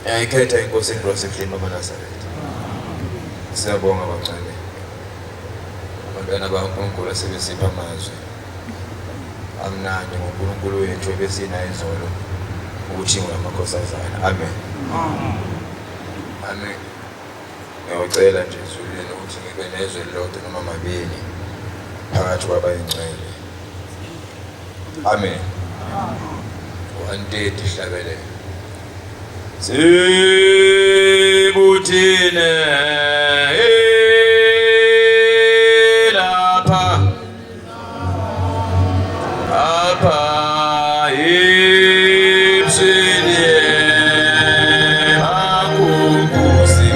Ngiyayikhetha inkosi eNkosi Mama Nazaretha. Siyabonga bancane. Abantwana bakaNkulunkulu asebesipha amazwi amnandi ngoNkulunkulu wethu ebesina izolo ukuthi ngamakhosazana. Amen. Amen. Ngiyacela nje ezulwini ukuthi ngibe nezwe elilodwa noma mabili phakathi kwabayingcwele. Amen. Wantete hlabele. Sibuthine lapha apha ibsini akungusi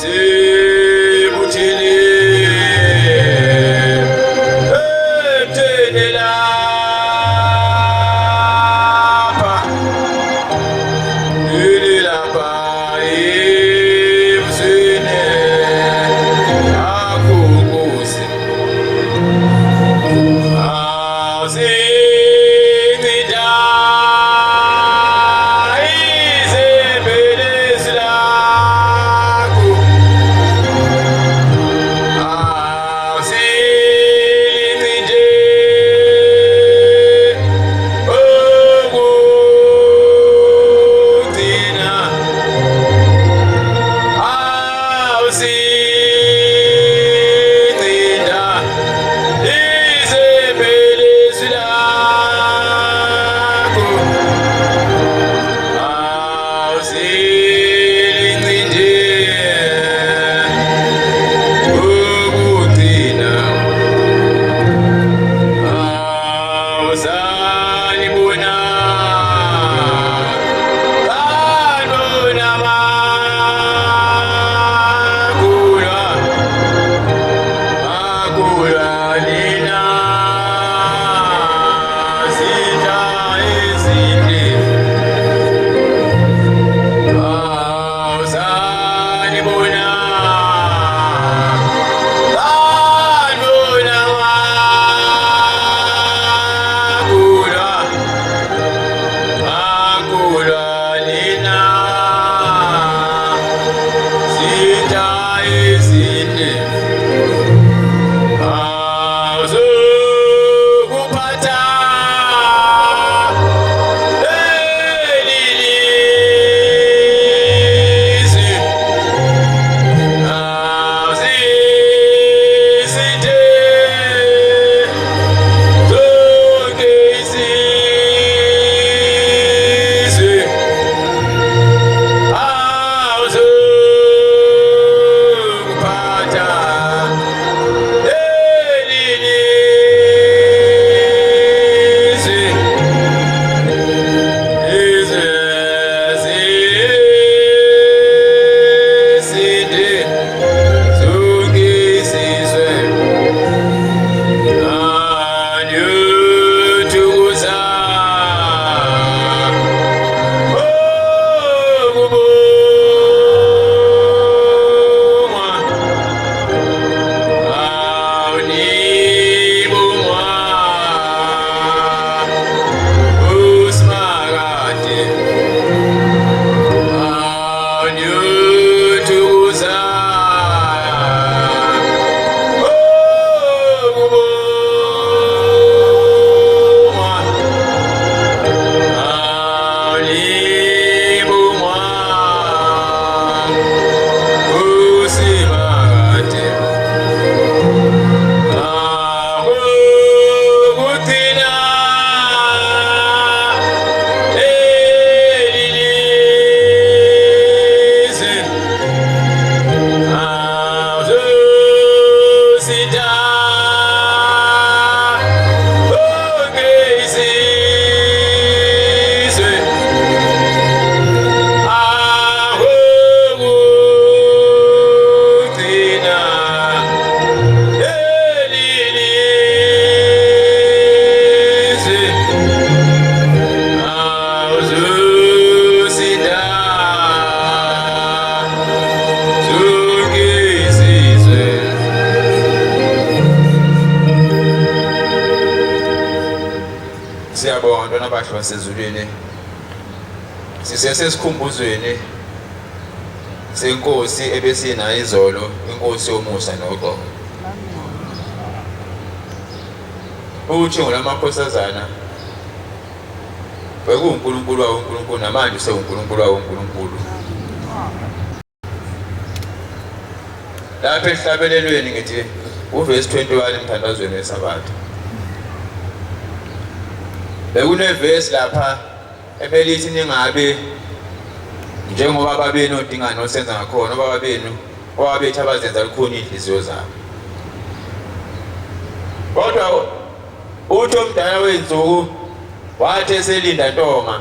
sibuthine ethenela Siyabonga bantwana bahle basezulwini. Sisesikhumbuzweni senkosi ebesinayo izolo, inkosi yomusa noxolo. Uthi ngolamakhosazana bekuNkulunkulu wawonkulunkulu namanje sewuNkulunkulu wawonkulunkulu. Lapha esihlabelelweni ngithi uverse 21 emthandazweni weSabatha. Bekunevesi lapha ebelithi ningabe njengoba babeni odingana osenza ngakhona obaba benu owabethi abazenza lukhuni inhliziyo zabo. Kodwa uthi omdala wenzuku wathi eselinda ntonga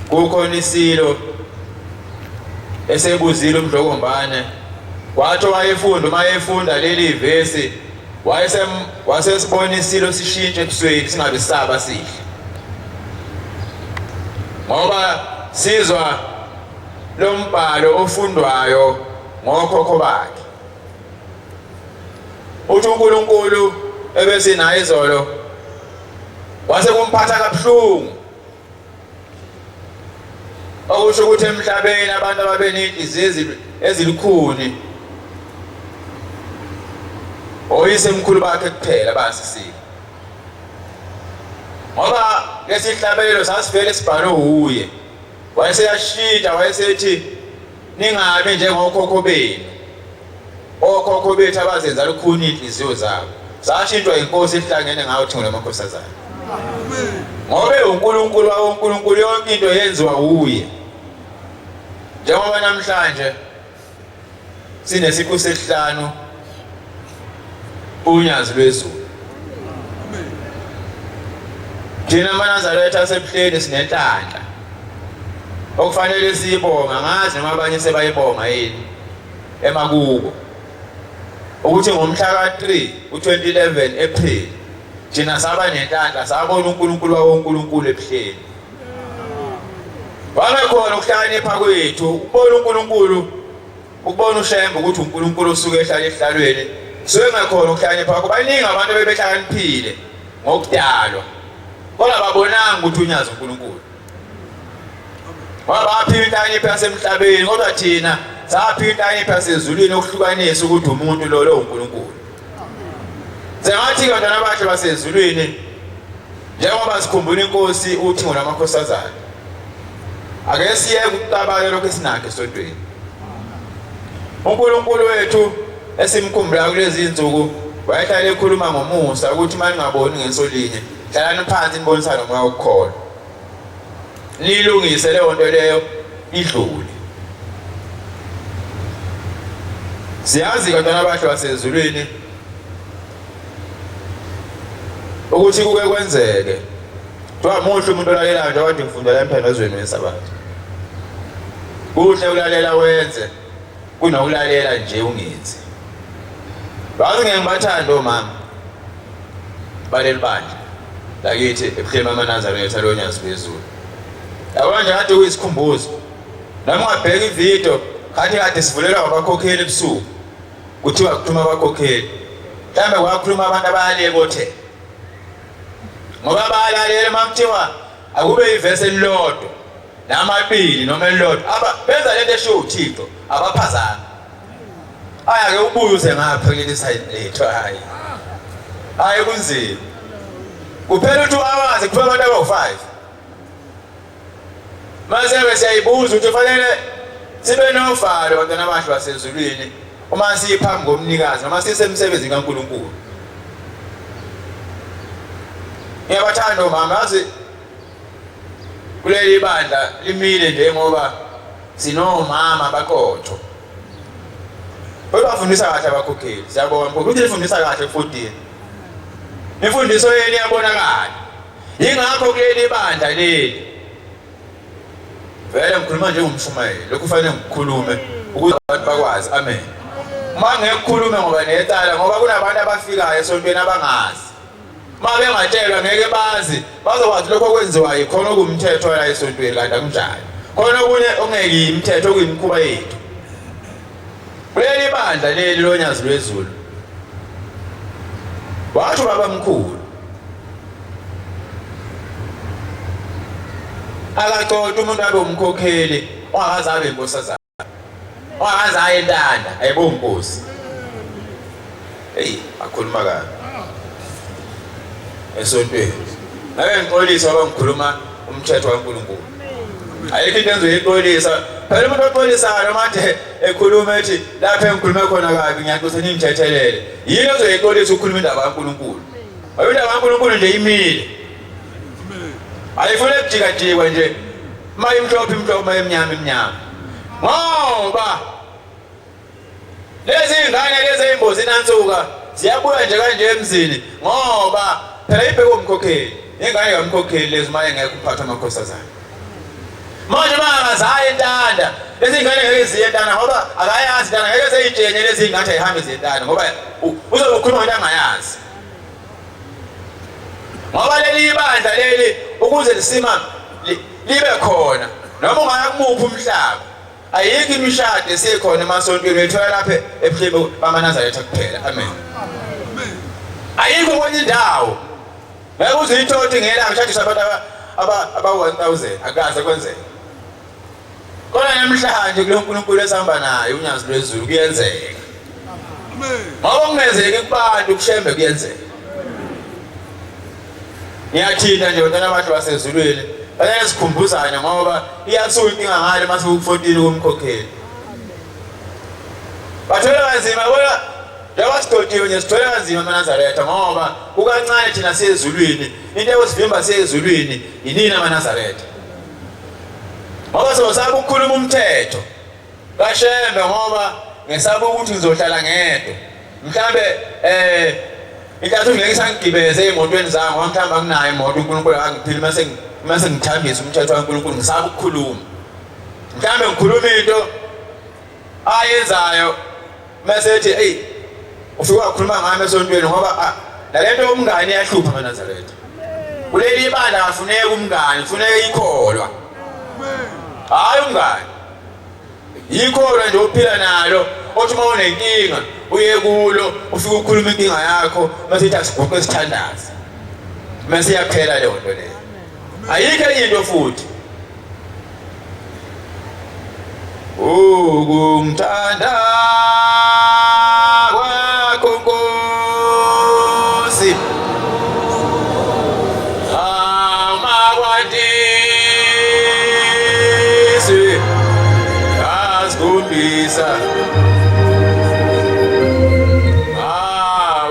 kukhona isilo esebuzile umdlokombane, wathi wayefunda uma efunda leli vesi wasesibona isilo sishintshe ebusweni singabe sisaba sihle, ngoba sizwa lo mbhalo ofundwayo ngokhokho bakhe. Uthi uNkulunkulu ebesinayo izolo wasekumphatha kabuhlungu, okusho ukuthi emhlabeni abantu ababeney'nhliziyo ezilukhuni oyisemkhulu bakhe kuphela basisile, ngoba lesi hlabelelo sasivele sibhalwe uye. Wayeseyashintsha, wayesethi ningabi njengokhokho benu, okhokho bethu abazenza lukhuni inhliziyo zabo. Sashintshwa inkosi ehlangene ngayo thina lamakhosazana. Ngoba uNkulunkulu wawonkulunkulu yonke into yenziwa uye. Njengoba namhlanje sinesipho sesihlanu unyazi lwezulu. Thina amaNazaretha asebuhleni sinenhlanhla okufanele siyibonga, ngazi noma abanye sebayibonga yini emakubo, ukuthi ngomhla ka-3 u-2011 April thina saba nenhlanhla sabona uNkulunkulu wawonkulunkulu ebuhleni. Wabekhona ukuhlakanipha kwethu ukubona uNkulunkulu, ukubona uShembe ukuthi uNkulunkulu usuke ehlala ehlalweni. Suke ngakhona ukuhlakanipha kwakho. Baningi abantu bebehlakaniphile ngokudalwa kodwa babonanga ukuthi unyazi uNkulunkulu, ngoba baphiwa inhlakanipho yasemhlabeni kodwa thina saphiwa inhlakanipho yasezulwini okuhlukanisa ukuthi umuntu lo uNkulunkulu. Sengathi bantwana bahle basezulwini, njengoba sikhumbula inkosi uthi ngolamakhosazana, ake siye ukucabanga lokho esinakho esontweni. uNkulunkulu wethu esimkhumbula kulezi insuku wayehlala ekhuluma ngomusa ukuthi uma ningaboni ngensolinye hlalani phansi nibonisane ngomoya wokukholwa, nilungise leyo nto leyo idlule. Siyazi bantwana bahle basezulwini ukuthi kuke kwenzeke kuthiwa muhle umuntu olalelayo njengoba kade ngifundela emthandazweni weSabatha. Kuhle ulalela wenze kunokulalela nje ungenzi. Bazi ngeke ngibathande omama baleli bandla lakithi ebuhleni bamaNazaretha lonyazi lwezulu. Yabona nje kade kuyisikhumbuzo, nami ungabheka ividiyo kade sivulelwa ngabakhokheli ebusuku kuthiwa kukhuluma abakhokheli. Mhlawumbe kwakhuluma abantu abayaleka othe, ngoba bayalalela makuthiwa akube ivesi elilodwa namabili noma elilodwa benza lento eshiwo uThixo abaphazanga. Ake ubuye uze ngapha kuleli side lethu. Hayi kunzima kuphela 2 hours kuphela abantu aba-5. Mase siyayibuza ukuthi fanele sibe novalo bantwana bahle basezulwini uma siyiphambi komnikazi noma sisemsebenzini kaNkulunkulu. Ngiyabathanda omama, yazi kuleli bandla limile njengoba sinomama baqotho. Bafundisa kahle abakhokheli, siyabonga ukuthi nifundisa kahle futhi. Imfundiso yenu iyabonakala. Yingakho kuleli bandla leli vele ngikhuluma njengomshumayeli, lokhu kufanele ngikhulume ukuze abantu bakwazi. Amen. Uma ngekukhulume ngoba necala, ngoba kunabantu abafikayo esontweni abangazi. Uma bengatshelwa ngeke bazi, bazokwazi lokho okwenziwa yikhona okumthetho la esontweni kanti akunjalo. Khona okunye ongeke imithetho okuyimikhuba yethu. Kuleli bandla leli lonyazi lwezulu wathi baba mkhulu akacoca umuntu abe umkhokheli ongakaze abe inkosazana, ongakaze aye entanda ayibo inkosi. Hey, akhuluma kabi esontweni. Ngake ngixolisa abangikhuluma umthetho kaNkulunkulu. Ayikho into engizoyixolisa. Phela umuntu oxolisayo manje ekhuluma ethi lapha engikhulume khona kabi ngiyaqosa ngimthethelele. Yini ozoyixolisa ukukhuluma indaba kaNkulunkulu? Ayindaba kaNkulunkulu nje imile. Ayifuna ukujika-jikwa nje. Uma imhlophe imhlophe, uma imnyama imnyama. Ngoba lezi ngane lezi ezimbozi nansuka ziyabuya nje kanje emzini ngoba phela ibheke umkhokheli. Ingane kamkhokheli lezi maye ngeke uphatha amakhosazana. Manje bangazaye entanda. Lezi ngane ngeke ziye entanda ngoba akayazi entanda, ngeke seyitshene lezi ngane ayihambe ziye entanda ngoba uzokhuluma into angayazi. Ngoba leli bandla leli ukuze lisima libe khona noma ungaya kumuphi umhlaba, ayikho imishado esikhona emasontweni ethola lapha ebuhlebe bamaNazaretha kuphela. Amen. Ayikho kwenye indawo. Ngeke uzuyithothi ngela ngishadisa abantu aba-1000 akaze kwenzeka. Kodwa namhlanje kulo nkulunkulu esihamba naye unyazi lwezulu kuyenzeka. Ngoba kungenzeki kubantu kushembe kuyenzeka. Ngiyathinta nje bantwana abantu basezulwini bayeke sikhumbuzane ngoba iyasuka inkinga ngale mase ku14 kumkhokheli. Bathola kanzima bona njengoba sidotiwe nje sithola kanzima amaNazaretha ngoba kukancane thina siyezulwini. Into ekusivimba siyezulwini yinini amaNazaretha. Ngoba sosaba ukukhuluma umthetho kashembe ngoba ngesaba ukuthi ngizohlala ngedwa. Mhlambe intathu ngeke sangigibeze emotweni zami ngoba mhlawumbe akunayo imoto uNkulunkulu angiphile mase ngithambisa umthetho kaNkulunkulu ngisaba ukukhuluma. Mhlambe ngikhuluma into ayenzayo mase ethi hey ufika ukukhuluma ngami esontweni ngoba nalento yomngane iyahlupha amaNazaretha. Kuleli bandla afuneka umngane, kufuneka ikholwa. Hayi umngane. Ikholwa nje uphila nalo, othi uma unenkinga uye kulo ufike ukukhuluma inkinga yakho mase ithi asiguqe isithandazi. Mase iyaphela leyo nto leyo. Ayikho enye into futhi. Ukumthanda kwakho Nkosi amakwandisi asikhombisa.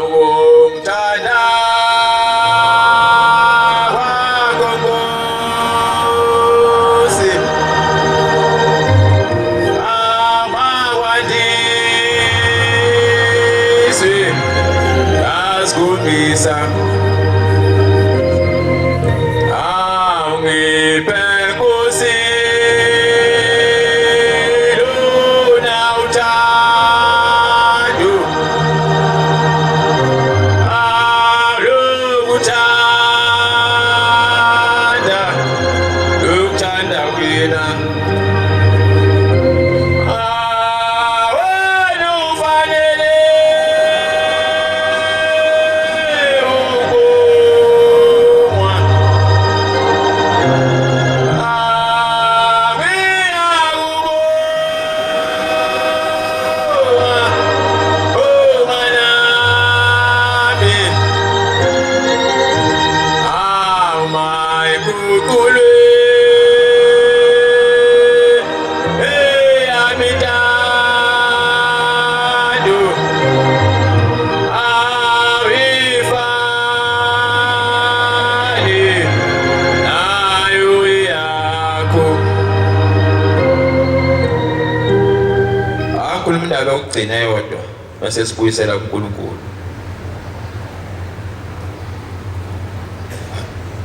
Ukumthanda kwakho Nkosi amakwandisi asikhombisa. Ungiphe Nkosi lona uthando, lokuthanda wena. Wena ufanele ukubongwa. Akhuluma indaba yokugcina eyodwa bese sibuyisela kuNkulunkulu.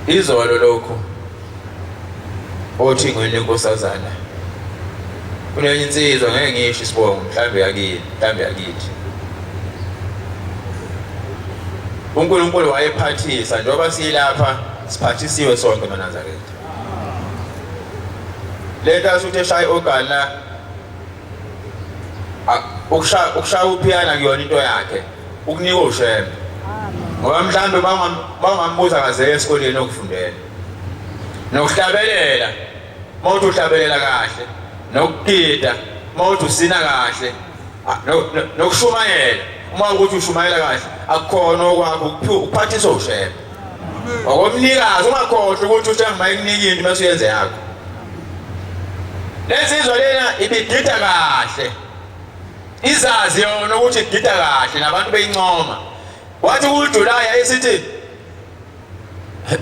Izolo lokho othi ngene nkosazana kunenye insizwa ngeke ngisho isibongo mhlambe yakini mhlambe yakithi. uNkulunkulu wayephathisa njengoba silapha siphathisiwe sonke eNazaretha. Lento asuthi eshaya ogana ukushaya uphiyana kuyona into yakhe ukunika ushembe. Ngoba mhlambe bangambuza kaze esikoleni okufundela nokuhlabelela mawuthi uhlabelela kahle nokugida mawuthi usina kahle nokushumayela uma ukuthi ushumayela kahle akukhona okwakho ukuphathiswa ushebe okomnikazi ungakhohlwa ukuthi uthemba ikunika into mase uyenze yakho lensizwa lena ibigida kahle izazi yona ukuthi igida kahle nabantu beyincoma wathi kuJulayi ayisithi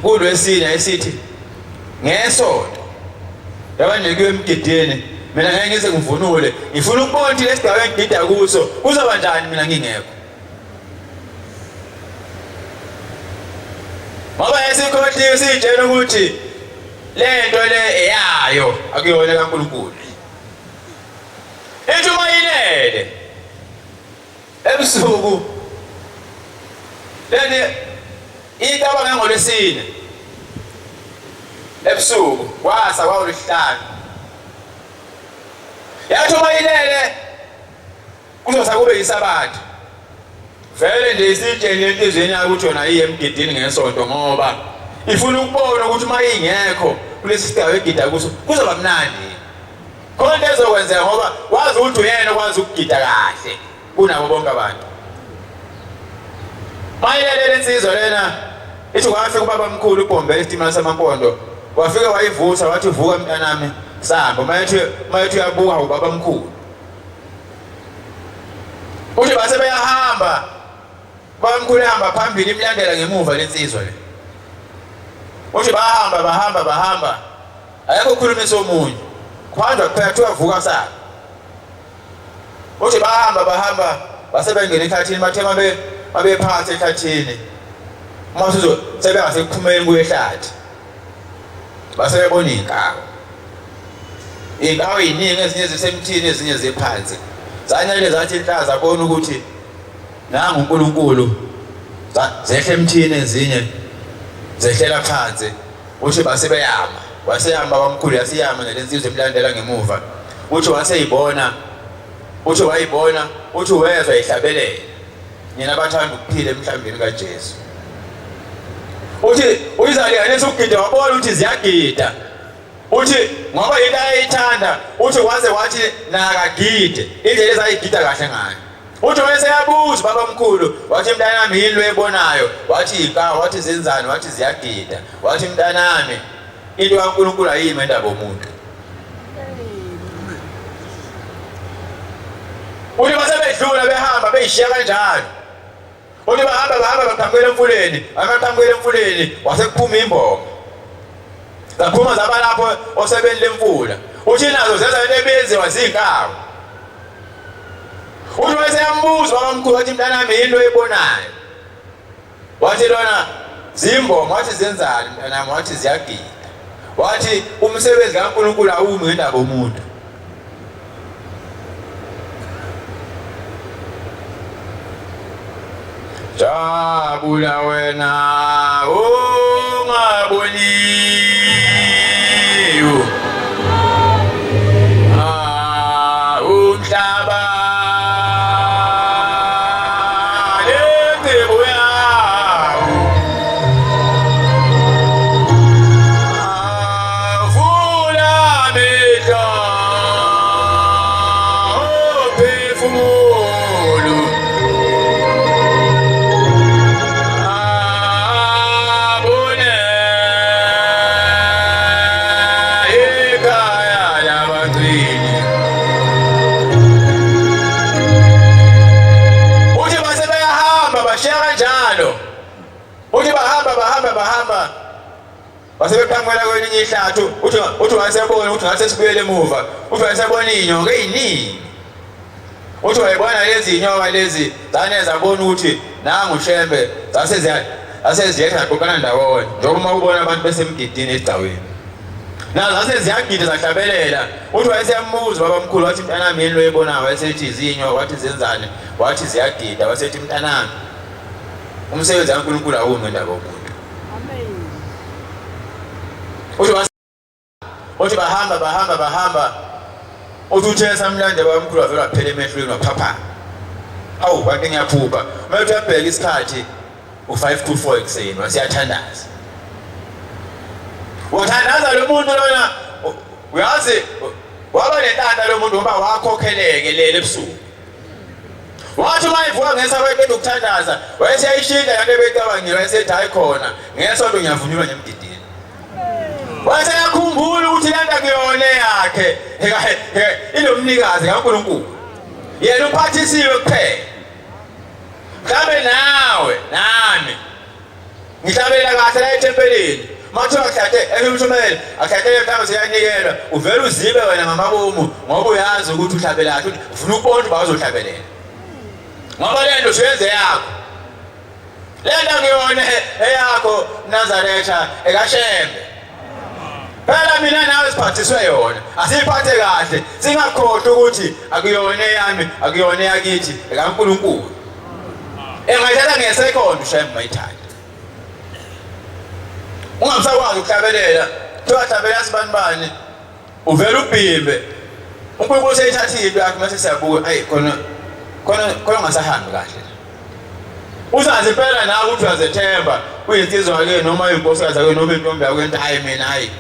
kulwesine esithi ngesonto yabanike emgidini mina ngeke ngize ngivunule ngifuna ukubona ukuthi lesigaba engigida kuso kuzoba njani mina ngingekho ngoba esikhohliwe sitshela ukuthi lento le eyayo akuyona kaNkulunkulu ethi uma ilele ebusuku leli igaba ngengolesine ebusuku kwasa kwaUlesihlanu yathi uma ilele kuzosa kube yisabatha vele nje isitshele entizweni yakho ukuthi yona iye emgidini ngesonto ngoba ifuna ukubona ukuthi uma ingekho kulesi sigaba egida kuso kuzoba mnandi khona into ezokwenzeka ngoba wazi ukuthi uyena okwazi ukugida kahle kunabo bonke abantu mayelele insizwa lena ithi kwafika ubaba mkhulu uBhombe esitimela samaMpondo wafika wayivusa wathi vuka mntanami samba mayethi uyabuka ubaba mkhulu uthi base bayahamba baba mkhulu ehamba phambili imlandela ngemuva lensizwa le uthi bahamba ayekho ukhulumiso omunye kwanza kuphela kuthiwa vuka saba uthi bahamba base bengena ekhathini bathe mabephakathi ekhathini masizo sebengase kuphumeni kuyehlathi base bebona inkawu eziningi ezinye zisemthini ezinye ziphansi zanyele zathi inhlaza bona ukuthi nanga uNkulunkulu zehle emthini ezinye zehlela phansi uthi base beyama waseyamba bamkhulu yasiyama nelensizwe emlandela ngemuva uthi waseyibona uthi wayibona uthi wezwa ihlabelela nina bathanda ukuphila emhlambini kaJesu uthi uyizaliyane ukugida wabona ukuthi ziyagida uthi ngoba into ayithanda uthi wathi nakagide indlela ezayigida kahle ngayo uthi wayeseyabuza baba mkhulu wathi mntanami yini lo ebonayo wathi inkawu wathi zenzani wathi ziyagida wathi mntanami into kaNkulunkulu ayime indaba yomuntu uthi base bedlula behamba beyishiya kanjalo uthi bahamba baqhamuke emfuleni wasekuphuma imbongo zaphuma zaba lapho osebeni lemfula uthi nazo zenza into ebenziwa zinkawu uthi wayeseyambuza baba mkhulu wathi mntanami yini lo ebonayo wathi lona zimbongo wathi zenzani mntanami wathi ziyagida wathi umsebenzi kaNkulunkulu awumi ngendaba yomuntu jabula wena ungaboniyo umhlaba lengcebo yawo vula amehlo uphefumulo bahamba basebephamela kwelinye ihlathi uthi wasebona uthi ngase sibuyele emuva uthi wasebona inyoka eziningi uthi wayibona lezi inyoka lezi zane zabona ukuthi nanga uShembe zaseziyetha qoqana ndawonye njengoba uma ubona abantu besemgidini esigcaweni nazo zaseziyagida zahlabelela uthi wayeseyambuza baba mkhulu wathi mntanami yini lo ebonayo wayesethi izinyoka wathi zenzani wathi ziyagida wasethi mntanami umsebenzi kaNkulunkulu awumi ngendaba yomuntu uthi bahamba uthi uthesa mlande bamkhulu avela phela emehlweni waphapha hawu kanti ngiyaphupha manje uyabheka isikhathi u5 to 4 ekseni wasiyathandaza wathandaza lo muntu lona uyazi waba nentanda lo muntu ngoba wakhokheleke lele ebusuku wathi mayivuka ngesabeqeda ukuthandaza wayeseyishinda kanti ebecabangile wayesethi hayi khona ngesonto ngiyavunyelwa ngemgidini waseyakhumbula ukuthi lento kuyona yakhe inomnikazi kaNkulunkulu yena uphathisiwe kuphela mhlawumbe nawe nami ngihlabelela kahle la ethempelini mathiwa akuthathe emshumele akuthathele mhlawumbe siyanikelwa uvele uzibe wena ngamabomu ngoba uyazi ukuthi uhlabela kahle ufuna ukubona uba uzohlabelela ngoba lento usuyenze yakho lento kuyona eyakho Nazaretha ekashembe phela mina nawe siphathiswe yona asiphathe kahle singakhohlwa ukuthi akuyona eyami akuyona yakithi ekaNkulunkulu engayithatha ngesekhonto ushembe mayithanda ungamsakwazi ukuhlabelela thohlabelela sibanibani uvela ubhimbe uNkulunkulu seyithathile into yakhe mase siyabuka ayi khona ngasahambi kahle uzazi phela nawe ukuthi uyazethemba uyinsizwa ke noma uyinkosikazi yakhe noma intombi yakhe enti hayi mina hayi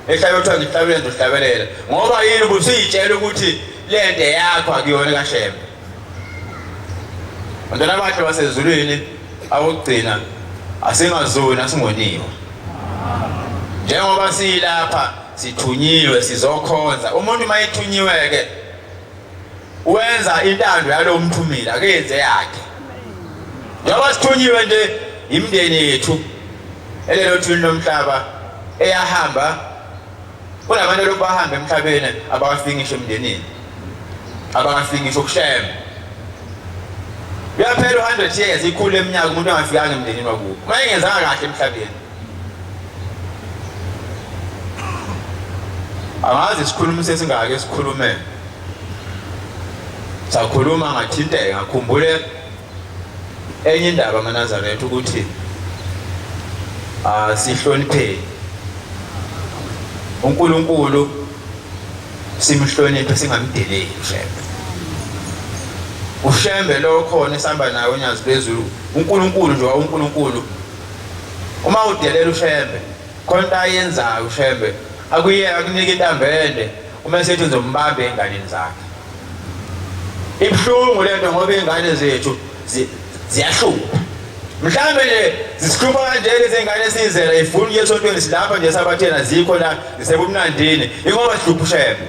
ehlabe uthiwa ngihlabelela ngizohlabelela ngoba yini ubusiyitshela ukuthi lento yakho akuyona kaShembe Bantwana bahle basezulwini awugcina asingazona singoniwe njengoba silapha sithunyiwe sizokhonza umuntu mayithunyiwe ke wenza intando yalo mthumile akenze yakhe njengoba sithunyiwe nje imndeni yethu elelo thuni lomhlaba eyahamba kunabantu lokubahamba emhlabeni abawafingisha emndenini abawafingisha ukushemba uyaphela 100 years ikhulu eminyaka umuntu angafikanga emndenini wakubo mayengenzanga kahle emhlabeni angazi sikhuluma sesingake sikhulume sakhuluma ngathinteka ngakhumbule enye indaba kaNazaretha ukuthi sihloniphe uNkulunkulu simhloniphe singamdeleli ushembe lo khona esihamba nawe onyazi phezulu uNkulunkulu nje uNkulunkulu uma udelela ushembe khona ayenzayo ushembe akuyeka akunika intambende uma sethi uzombamba enganeni zakhe ibhlungu lento ngoba ingane zethu ziyahlupha mhlambe nje zisihlupha kanjena izingane esizela ifuni yesontweni silapha nje sabathena zikho la zisebumnandini ingoba sihlupha ushembe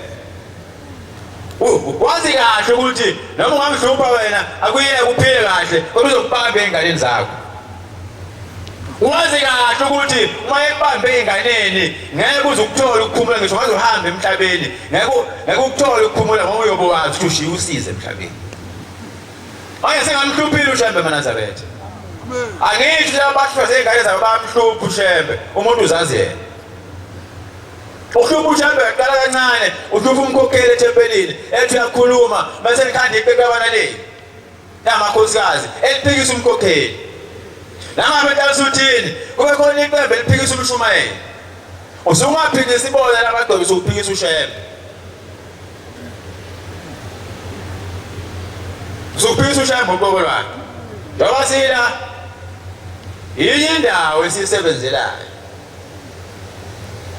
wazi kahle ukuthi noma ungamhlupha wena akuyeke uphile kahle kodwa uzokubamba enganeni zakho wazi kahle ukuthi uma ebambe enganeni ngeke uzukuthola ukuphumula ngisho wazi uhamba emhlabeni ngeke ukuthola ukuphumula ngoba uyobe wazi ukuthi ushiye usize emhlabeni manje sengamhluphile ushembe kaNazaretha angithi labantu basengane zabo bamhlupha ushembe umuntu uzazi yena uhlupha ushembe qala kancane uhlupha umkhokheli ethempelini ethi uyakhuluma bese nikhanda iqeqebana le namakhosikazi eliphikisa umkhokheli nangabe ntasuthini kube khona iqembe eliphikisa umshumayeli usungaphikisa ibona labagcobe usuphikisa ushembe usuphikisa ushembe uqobo lwakhe njengoba sila yinye indawo esisebenzelayo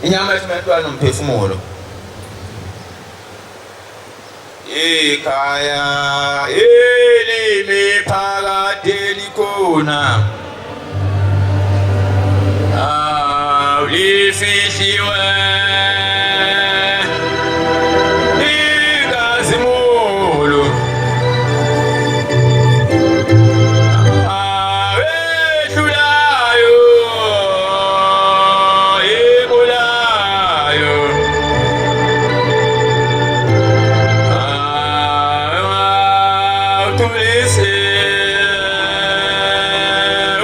inyama esimantwana nomphefumulo ikhaya elimi phakade likhona lifihliwe inkazimulo awehlulayo ibulayo awutulise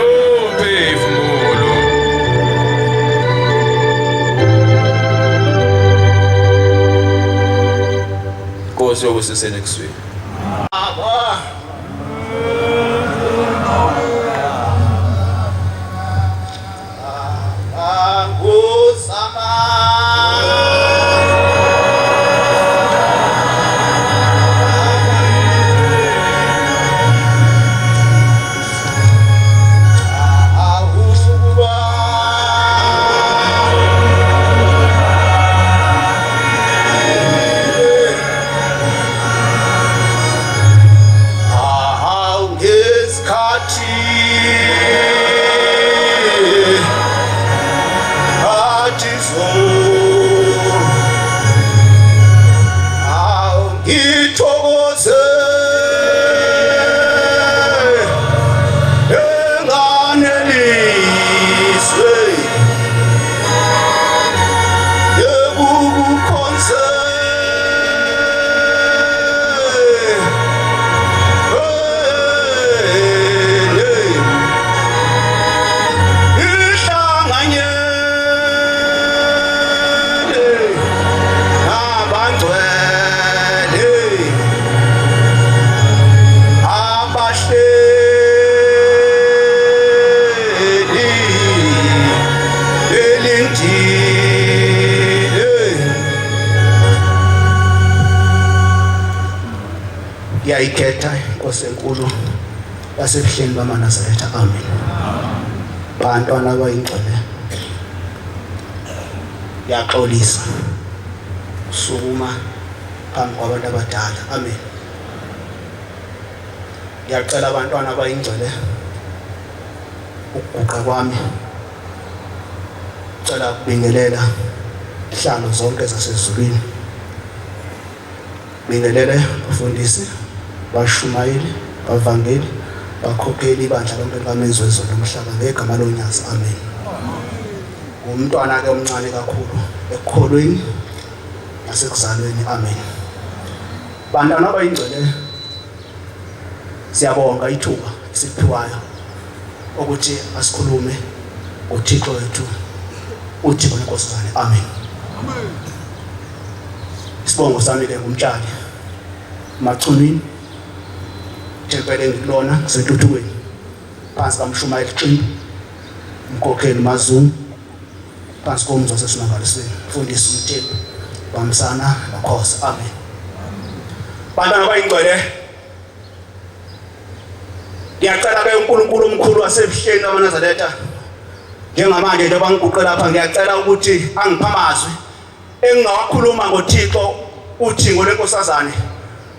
umphefumulo Nkosi yokusisene kusweni ngiyayikhetha inkosi enkulu yasebuhleni bamaNazaretha. Amen. Bantwana bayingcwele, ngiyaxolisa sukuma phambi kwabantu abadala. Amen. Ngiyacela abantwana bayingcwele ukuguqa kwami, ngicela ukubingelela ihlalo zonke zasezulwini, bingelele bafundisi, bashumayeli, bavangeli, bakhokheli ibandla lonke likaMenzi wezolo umhlaba ngegama loNyazi. Amen. Umntwana ke omncane kakhulu ekukholweni nasekuzalweni. Amen. Bantwana bayingcwele, siyabonga ithuba esiphiwayo ukuthi asikhulume uThixo wethu, uThixo lenkosazane. Amen. Amen. Isibongo sami ke ngumtshali Machunini, thempele ngikulona ngisentuthukweni phansi kaMshumayeli Ximbi, umkhokheli Mazungu phansi komzi waseSimangalisweni, mfundisi uMthembu Bamsana noKhosa. Amen. Bantwana bayingcwele, ngiyacela ke uNkulunkulu omkhulu wasebuhleni bamaNazaretha, njengamanje nje bangiguqe lapha, ngiyacela ukuthi angipha amazwi engingawakhuluma ngoThixo uThingo lenkosazane,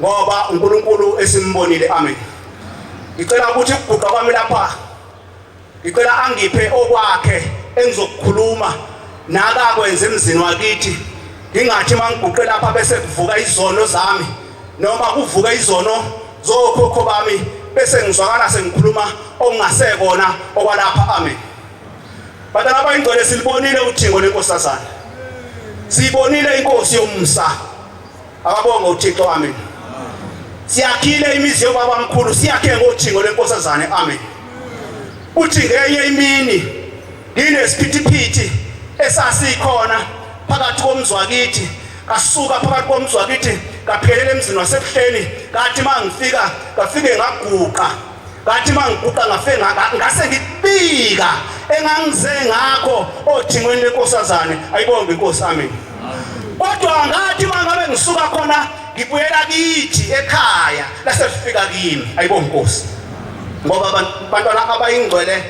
ngoba uNkulunkulu esimbonile. Amen. Ngicela ukuthi ukuguqa kwami lapha, ngicela angiphe okwakhe engizokukhuluma nakakwenza emzini wakithi, ngingathi mangiguqe lapha bese kuvuka izono zami noma kuvuka izono zokhokho bami bese ngizwakala sengikhuluma okungasekona okwalapha. Amen. Bantwana bayingcwele, silibonile uThingo lenkosazane, siyibonile inkosi yomsa. Akabonga uThixo. Amen. Siyakhile imizi yobaba mkhulu, siyakhe ngoThingo lenkosazane. Amen. Uthi ngenye imini nginesiphithiphithi esasikhona phakathi komzi wakithi, kasuka phakathi komzi wakithi kaphelela emzini wasebuhleni, kathi mangifika ngafike ngaguqa, kathi mangiguqa ngase ngibika engangize ngakho oThingweni lenkosazane. Ayibonge inkosi. Amen. Kodwa ngathi mangabe ngisuka khona ngibuyela kithi ekhaya lasefika kimi. Ayibonge inkosi. Ngoba bantwana abayingcwele,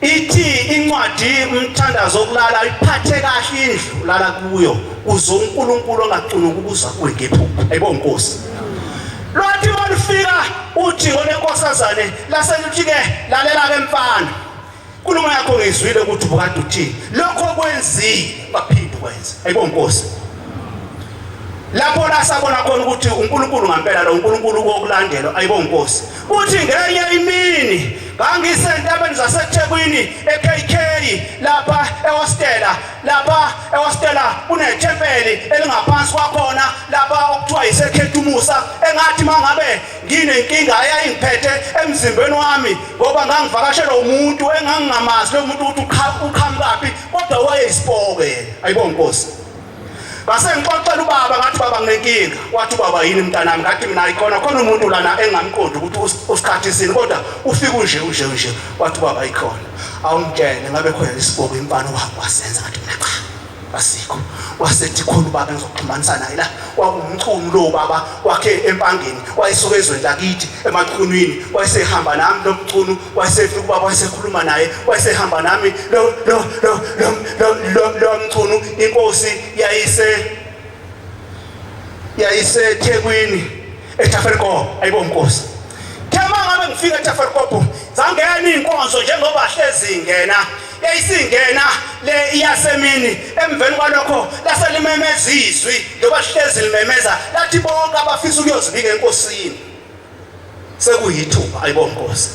ithi incwadi umthandazo wokulala iphathe kahle indlu lala kuyo kuze uNkulunkulu ongacunuka ukuza kuwe ngephupho. Ayibonge inkosi. Lothi malifika uThixo lenkosazane laselithi ke lalela ke mfana, inkulumo yakho ngizwile ukuthi ubukade uthini, lokho kwenzile baphinde kwenze. Ayibonge inkosi. Lapho la sabona khona ukuthi uNkulunkulu ngempela lo uNkulunkulu kokulandelwa. Ayibonge inkosi. Uthi ngenye imini ngangisentabeni zaseThekwini eKK lapha eHostela kunethempeli elingaphansi kwakhona lapha okuthiwa yiseKhetumusa, engathi mangabe nginenkinga eyayingiphethe emzimbeni wami ngoba ngangivakashela umuntu engangingamazi lo muntu ukuthi uqhamukaphi, kodwa wayeyisipoke. Ayibonge inkosi. Base ngixoxela ubaba ngathi baba nginenkinga. Wathi ubaba yini mntanami? Ngathi mina ikhona umuntu lana engamqondi ukuthi usikhathi sini, kodwa ufika unje. Wathi ubaba ikhona. Awungitshele ngabe khona isiboko impano wakho wasenza. Ngathi mina cha asikho. Wasethi khona ubaba ngizoxhumanisa naye la. Wakumchunu lo baba wakhe empangeni, wayesuka ezweni lakithi emachunwini, wayesehamba nami lo mchunu, wayesefika ubaba wayesekhuluma naye, wayesehamba nami lo mchunu. Inkosi yayise Thekwini eTafelkop. Ayibonge inkosi. Thema ngabe ngifika eTafelkop zangena inkonzo njengoba hlezi ingena, yayisingena le iyasemini, emveni kwalokho laselimemeza izwi njengoba hlezi limemeza, lathi bonke abafisa ukuyozibika enkosini sekuyithuba. Ayibonge inkosi.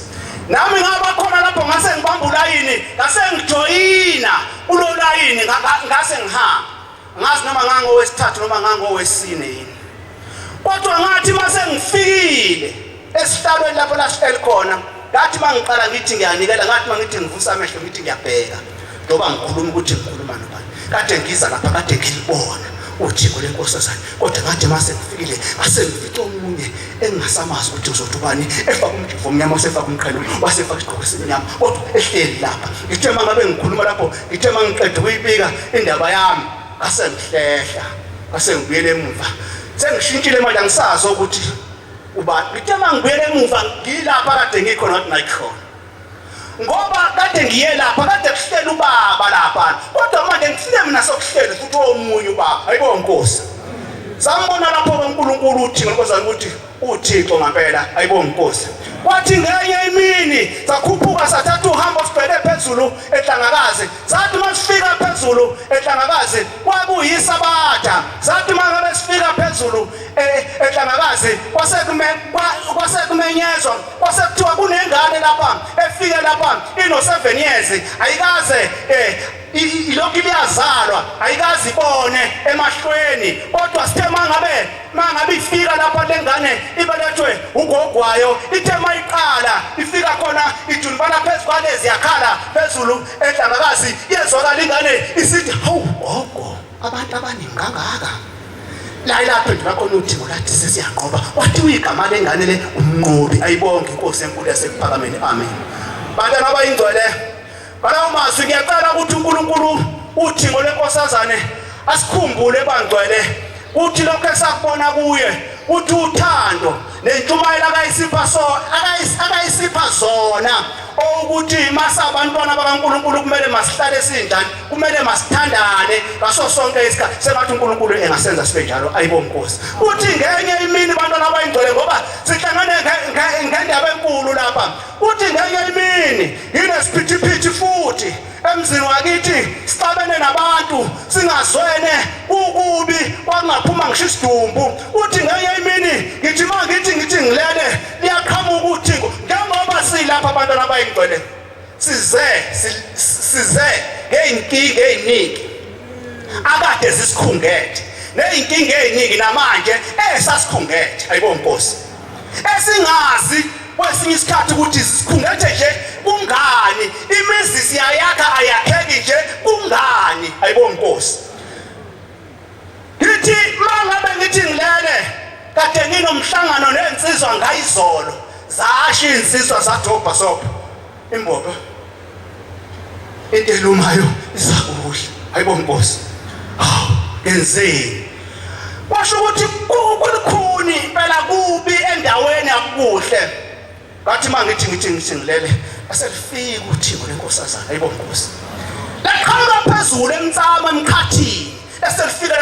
Nami ngaba khona lapho ngase ngibamba ulayini, ngase ngijoyina kulo layini, ngase ngihamba, ngazi noma ngangowesithathu noma ngangowesine yini. Kodwa ngathi mase ngifikile esihlalweni lapho lasihleli khona, ngathi mangiqala ngithi ngiyanikela, ngathi mangithi ngivusa amehlo ngithi ngiyabheka ngoba ngikhuluma ukuthi ngikhuluma nobani. Kade ngiza lapha kade ngilibona uThixo lenkosazane, kodwa ngathi mase ngifikile ngase ngifica omunye engingasamazi ukuthi uzothi ubani, efaka umjivo omnyama, wasefaka umqhele, wasefaka isigqoko esimnyama, kodwa ehleli lapha. Ngithe mangabe ngikhuluma lapho, ngithe mangiqeda ukuyibika indaba yami, ngase ngihlehla, ngase ngibuyele emuva. Sengishintshile manje, angisazi ukuthi ubani ngithe mangibuyele emuva ngilapha kade ngikhona ngayikhona ngoba kade ngiye lapha kade kuhlela ubaba lapha kodwa manje ngifike mina sokuhlela futhi omunye ubaba hayibo Nkosi sambona lapho uNkulunkulu uthi ngikozana ukuthi uThixo ngempela hayibo Nkosi kwathi ngenye imini sakhuphuka sathatha uhambo sibheke phezulu ehlangakazi sathi masifika phezulu ehlangakazi kwakuyisabata sathi mangabe sifika phezulu ehlangakazi kwasekumenyezwa kwasekuthiwa kunengane lapha efike lapha ino 7 years ayikaze ilokhu liyazalwa ayikazi ibone emahlweni kodwa sithe mangabe ifika lapha lengane ibelethwe ugogwayo ithe mayiqala ifika khona ijunibala phezulu kwalezi yakhala phezulu ehlangakazi yezwakala ingane isithi hawu gogo abantu abaningi kangaka la ilaphendula khona uThixo lathi sesiyaqoba wathi uyigama lengane le umnqobi ayibonke Inkosi enkulu yasekuphakameni amen bantwana abayingcwele balawo mazwi ngiyacela ukuthi uNkulunkulu uThixo lenkosazane asikhumbule bangcwele uthi lokho esakubona kuye uthi uthando nentshumayelo akayisipha zona ukuthi masabantwana bakaNkulunkulu kumele masihlale sinjani kumele masithandane ngaso sonke isikhathi sengathi uNkulunkulu engasenza sibe njalo ayibonke Nkosi uthi ngenye imini bantwana abayingcwele ngoba sihlangane ngendaba enkulu lapha uthi ngenye imini inesiphithiphithi futhi emzini wakithi sixabene nabantu singazwene ukubi kwangaphuma ngisho isidumbu uthi ngenye imini ngithi ngilele liyaqhamuka uThixo njengoba silapha abantwana abayingcwele size ngeyinkinga eziningi akade sisikhungethe neyinkinga eziningi namanje esasikhungethe ayibonke Nkosi esingazi kwesinye isikhathi ukuthi sikhungethe nje kungani imizi siyayakha ayakheki nje kungani ayibonke Nkosi ngithi mangabe ngithi ngilele kade nginomhlangano nensizwa ngayizolo zasho insizwa zadobha sopha imbobo into elumayo izakudla ayibonke Nkosi ngenzeni kwasho ukuthi kulikhuni impela kubi endaweni akukuhle ngathi mangithi ngilele aselifika uThixo lenkosazana ayibonke Nkosi laqhamuka phezulu emtsama emkhathini eselifika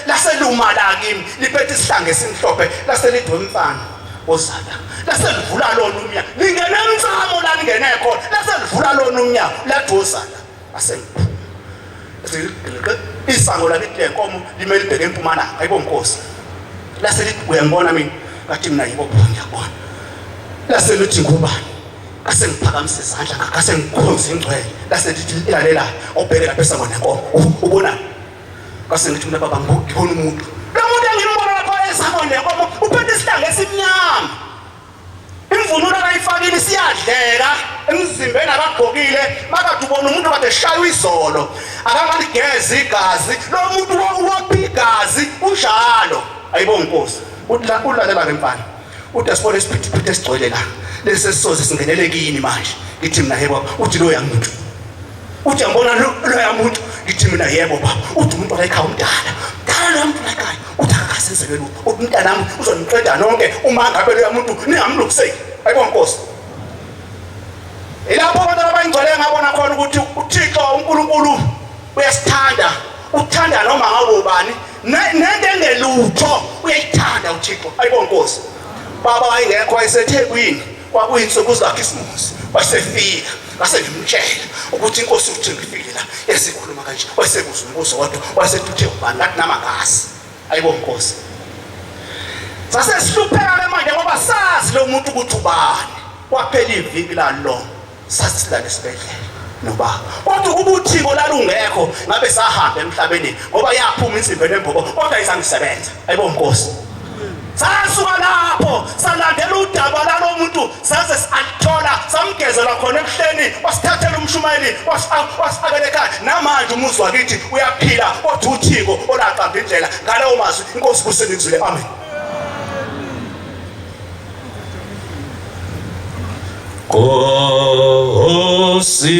laseluma la kimi liphethe isihlange esimhlophe laselidwe umfana ozala laselivula lona umnyango lingene emtsamo la lingene khona laselivula lona umnyango ladozala asengiphuma isango lakithi lenkomo limele ibheke empumalanga ayibonke Nkosi laselithi uyangibona mina ngathi mina yibo ngiyabona laselithi ngubani asengiphakamisa izandla ngakase ngikhonza ingcwele laselithi ilalela obheke lapha esangweni lenkomo ubona kase ngithi mina baba ngibona umuntu lo muntu engimbona lapha esangweni lenkomo uphethe isihlange esimnyama imvunulo akayifakile siyadleka emzimbeni akagqokile makade ubona umuntu kade eshaywa izolo akangaligeza igazi lo muntu waphi igazi unjalo ayibonke Nkosi ulalela ke mfana uthi asibone isiphithiphithi esigcwele la lesi sisoze singenele kini manje ngithi mina yebo uthi lo yamuntu uthi yambona lo yamuntu ngithi mina yebo baba uthi umuntu olayikhaya umdala lo muntu olayikhaya uthi akasenzele lutho uthi umntana nami uzoniqeda nonke uma ngabe lo yamuntu ningamlukiseli ayibonke Nkosi ilapho abantu abayingcwele ngabona khona ukuthi uThixo uNkulunkulu uyasithanda uthanda noma ngabe ubani nento engelutho uyayithanda uThixo ayibonke Nkosi baba wayengekho wayeseThekwini kwakuyinsuku zikaKhisimusi wasefika ngimtshela ukuthi Inkosi uthi ngifike la esikhuluma kanje wayesebuza umbuzo kodwa wayesethe ubani ngathi namangasi ayibonke Nkosi sasesihlupheka manje ngoba sazi lo muntu ukuthi ubani kwaphela iviki la lo sasilala esibhedlela nobaba kodwa kuba uThixo lalungekho ngabe sahamba emhlabeni ngoba yaphuma insimbi nembobo kodwa izangisebenza ayibonke Nkosi sasuka lapho salandela udaba lalomuntu saze sathola samgezela khona ebuhleni wasithathela umshumayeli wasifakela ekhaya namanje umuzi wakithi uyaphila kodwa uThixo olaqamba indlela ngalawo mazwi Inkosi kusenizile amen Nkosi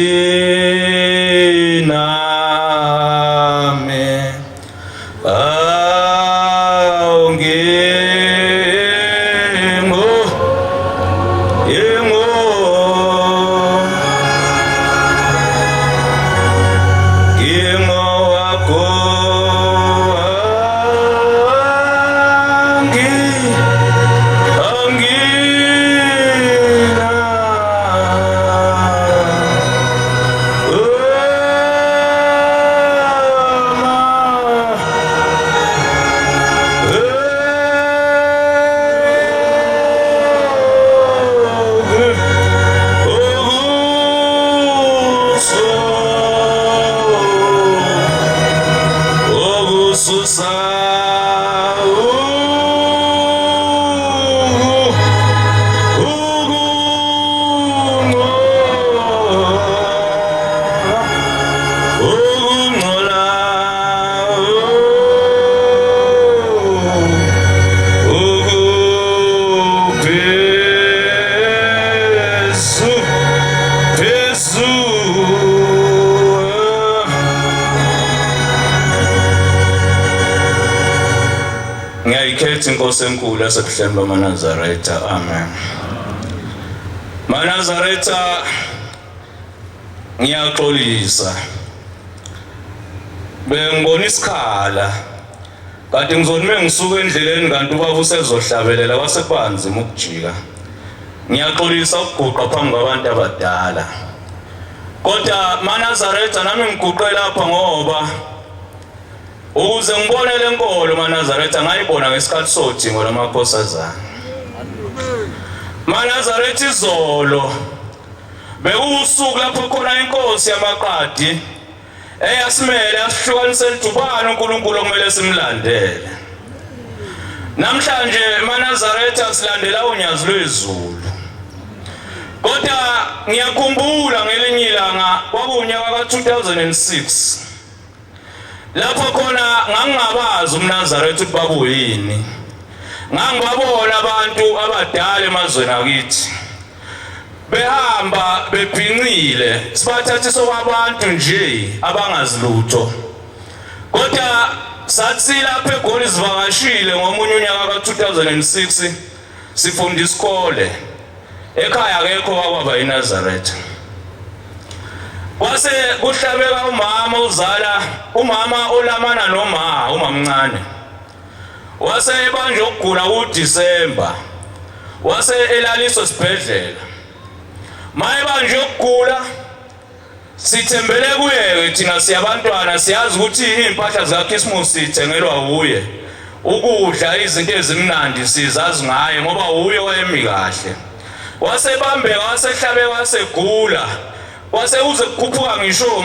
nami awungimona susa ngiyayikhetha inkosi enkulu yasebuhleni bamaNazaretha. Amen. Manazaretha, ngiyaxolisa, bengibona isikhala kanti ngizoni mengisuka endleleni kanti ubaba usezohlabelela wasekubanzima ukujika. Ngiyaxolisa ukuguqa phambi kwabantu abadala, kodwa Manazaretha nami ngiguqe lapha ngoba ukuze ngibone le nkolo Manazaretha ngayibona ngesikhathi sodingo lamakhosazana. Manazaretha, izolo bekusuku lapho khona inkosi yamaqadi eyasimele asihlukanisela idubane uNkulunkulu okumele simlandele. Namhlanje Manazaretha silandela unyazi lwezulu, kodwa ngiyakhumbula ngelinye ilanga kwakunyaka ka-2006 lapho khona ngangingabazi uMnazaretha ukuthi babuyini. Ngangibabona abantu abadala emazweni akithi behamba bebhinqile, sibathathi sokabantu nje abangazilutho. Kodwa sathi lapha eGoli sivakashile ngomunye unyaka ka-2006 sifunda isikole ekhaya akekho wakwaba eNazaretha. Kwase kuhlabeka umama uzala, umama olamana noma umamncane. Wase ebanje ukugula uDisemba, wase elaliswa sibhedlela. Maye banje ukugula sithembele kuye, thina siyabantwana siyazi ukuthi impahla zikaChristmas sithengelwa uye, ukudla izinto ezimnandi sizazi ngaye ngoba uye wayemi kahle. Wase bambeka, wase hlabeka, wasegula, wase uze kukhuphuka ngisho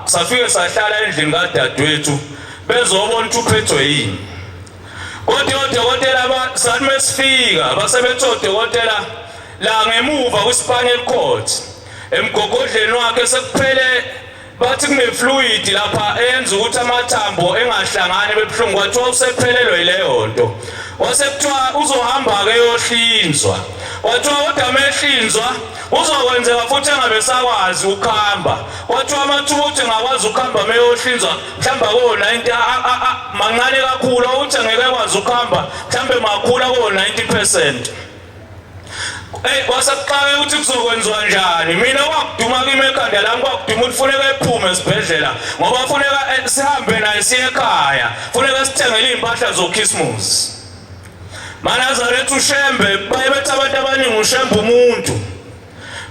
safike sahlala endlini kadadewethu bezobona ukuthi uphethwe yini. Kodwa odokotela sathi mesifika basebethi odokotela la ngemuva kwispinal cord emgogodleni wakhe sekuphele, bathi kune-fluid lapha eyenza ukuthi amathambo engahlangani bebuhlungu, kwathiwa usephelelwe yileyo nto. Wasekuthiwa uzohamba-ke eyohlinzwa, kwathiwa kodwa mehlinzwa uzokwenzeka futhi engabe sakwazi ukuhamba. Kwathiwa amathuba ukuthi engakwazi ukuhamba meyohlinzwa mhlawumbe ko-90 mancane kakhulu, ukuthi engeke ekwazi ukuhamba mhlawumbe makhula ko-90%. Wasekuxake ukuthi kuzokwenziwa njani. Mina kwakuduma kimi ekhanda lami, kwakuduma ukuthi funeka ephume esibhedlela ngoba funeka sihambe naye siye ekhaya, funeka sithengele iy'mpahla zoKhisimusi. Manazaretha, uShembe baye bethi abantu abaningi uShembe umuntu,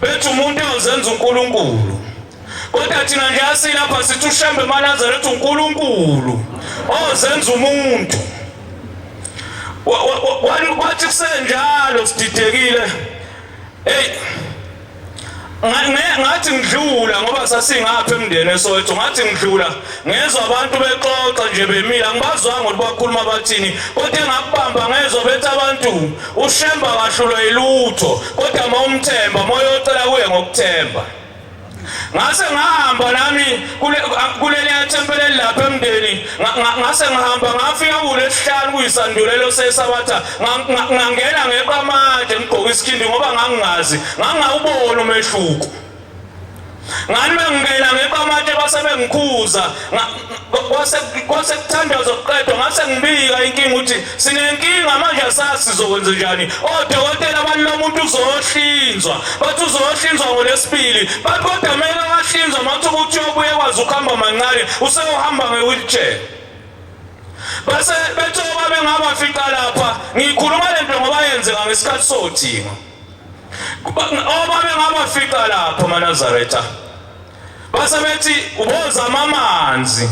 bethi umuntu ozenza uNkulunkulu. Kodwa thina nje asilapha sithi uShembe Manazaretha uNkulunkulu ozenza umuntu. Kwathi kusenjalo sididekile, ngathi ngidlula ngoba sasingapha emndeni eSoweto, ngathi ngidlula ngezwa abantu bexoxa nje bemile, angibazwanga ukuthi bakhuluma bathini. Kodwa engakubamba ngezwa bethi abantu uShembe akahlulwa yilutho, kodwa mawumthemba moyocela kuye ngokuthemba. Ngase ngahamba nami kuleliya thempeli lapha emndeni, ngase ngihamba ngafika kulesihlanu kuyisandulelo seSabatha, ngangena ngeqamade ngigqoka isikhindi ngoba ngangingazi, ngangawubona umehluko. Ngani bengena ngeqamade basebengikhuza, kwase kuthandaza ukuqedwa, ngase ngibika inkinga ukuthi sinenkinga manje asasi sizokwenza njani. Odokotela bathi lo muntu uzohlinzwa, bathi uzohlinzwa ngoLwesibili, bathi kodwa mele wahlinzwa mathi ukuthi uyobuye kwazi ukuhamba mancane usewuhamba nge-wheelchair. Base bethi oba bengabafika lapha, ngikhuluma le nto ngoba yenzeka ngesikhathi sodinga. Oba bengabafika lapha Manazaretha, base bethi ubozama amanzi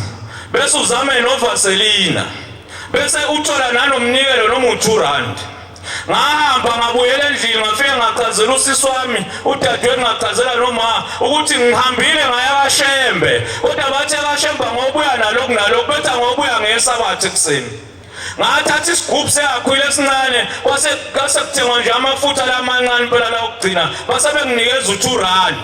bese uzame novaselina bese uthola nanomnikelo noma u2 rand. Ngahamba ngabuyela endlini, ngafika ngachazela usisi wami udadewethu, ngachazela noma ukuthi ngihambile ngaya kaShembe, kodwa bathe kaShembe ngobuya nalokhu nalokhu, bethi ngobuya ngesabatha ekuseni ngathatha isigubhu seyakhwile esincane kwase kuthengwa nje amafutha lamancane phela la okugcina base benginikeza u2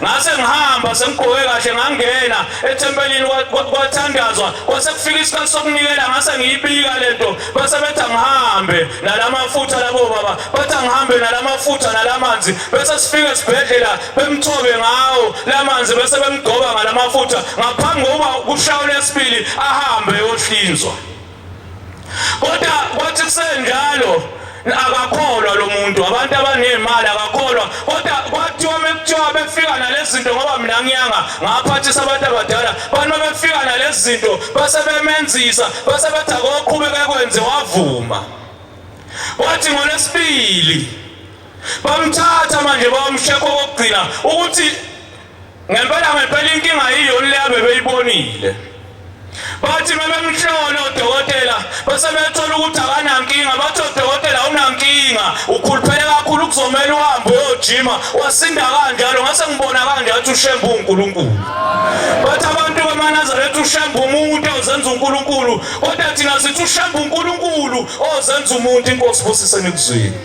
ngase ngihamba sengigqoke kahle ngangena ethempelini kwathandazwa kwase kufika isikhathi sokunikela ngase ngiyibika lento base betha ngihambe nalamafutha labo baba bathi ngihambe nalamafutha nalamanzi bese sifike esibhedlela bemthobe ngawo lamanzi bese bemgcoba ngalamafutha ngaphambi kokuba kushawule esibili ahambe yohlinzwa kodwa kwathi kusenjalo akakholwa lo muntu abantu abanemali akakholwa kodwa kwathiwa mekuthiwa befika nalezi zinto ngoba mina ngiyanga ngaphathisa abantu abadala bano befika nalezi zinto base bemenzisa base bethi akoqhubeka kwenze wavuma wathi ngolesibili bamthatha manje bamshekho kokugcina ukuthi ngempela inkinga yiyo leyabe beyibonile bathi bememhlola odokotela base bethola ukuthi akanankinga bathi odokotela unankinga ukhuluphele kakhulu kuzomela uhambe uyojima wasinda kanjalo ngase ngibona kanje athi ushembu uNkulunkulu bathi abantu beManazaretha ushembu umuntu ozenza uNkulunkulu kodwa thina sithi ushembu uNkulunkulu ozenza umuntu inkosi busisene kuzwini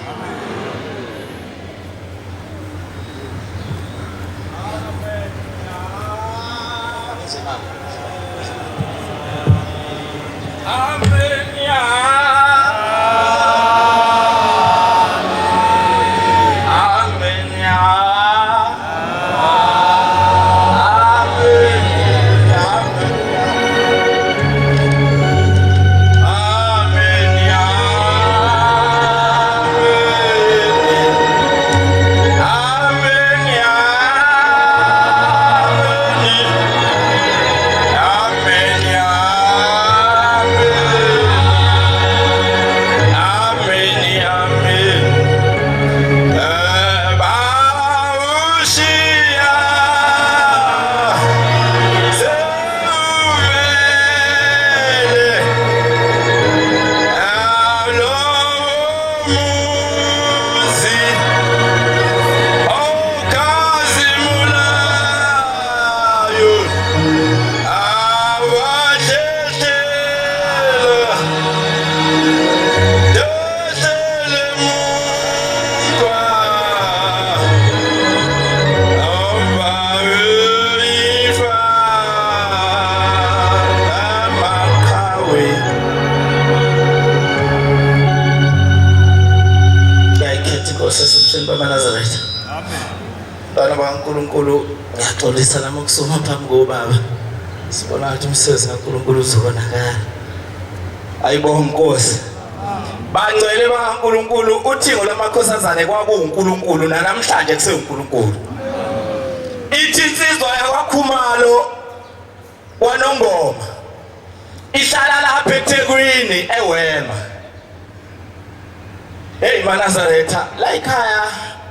BaManazaretha. Bana baNkulunkulu ngiyaxolisa nami ukusoma phambi kobaba. Sibona ukuthi umsebenzi kaNkulunkulu uzobonakala. Ayibonge Nkosi. Bangcwele baNkulunkulu uthingo lamakhosazane kwakuNkulunkulu namhlanje kuseNkulunkulu. Ithi insizwa yakwaKhumalo kwaNongoma ihlala lapha eThekwini eWema. Hey BaManazaretha la ekhaya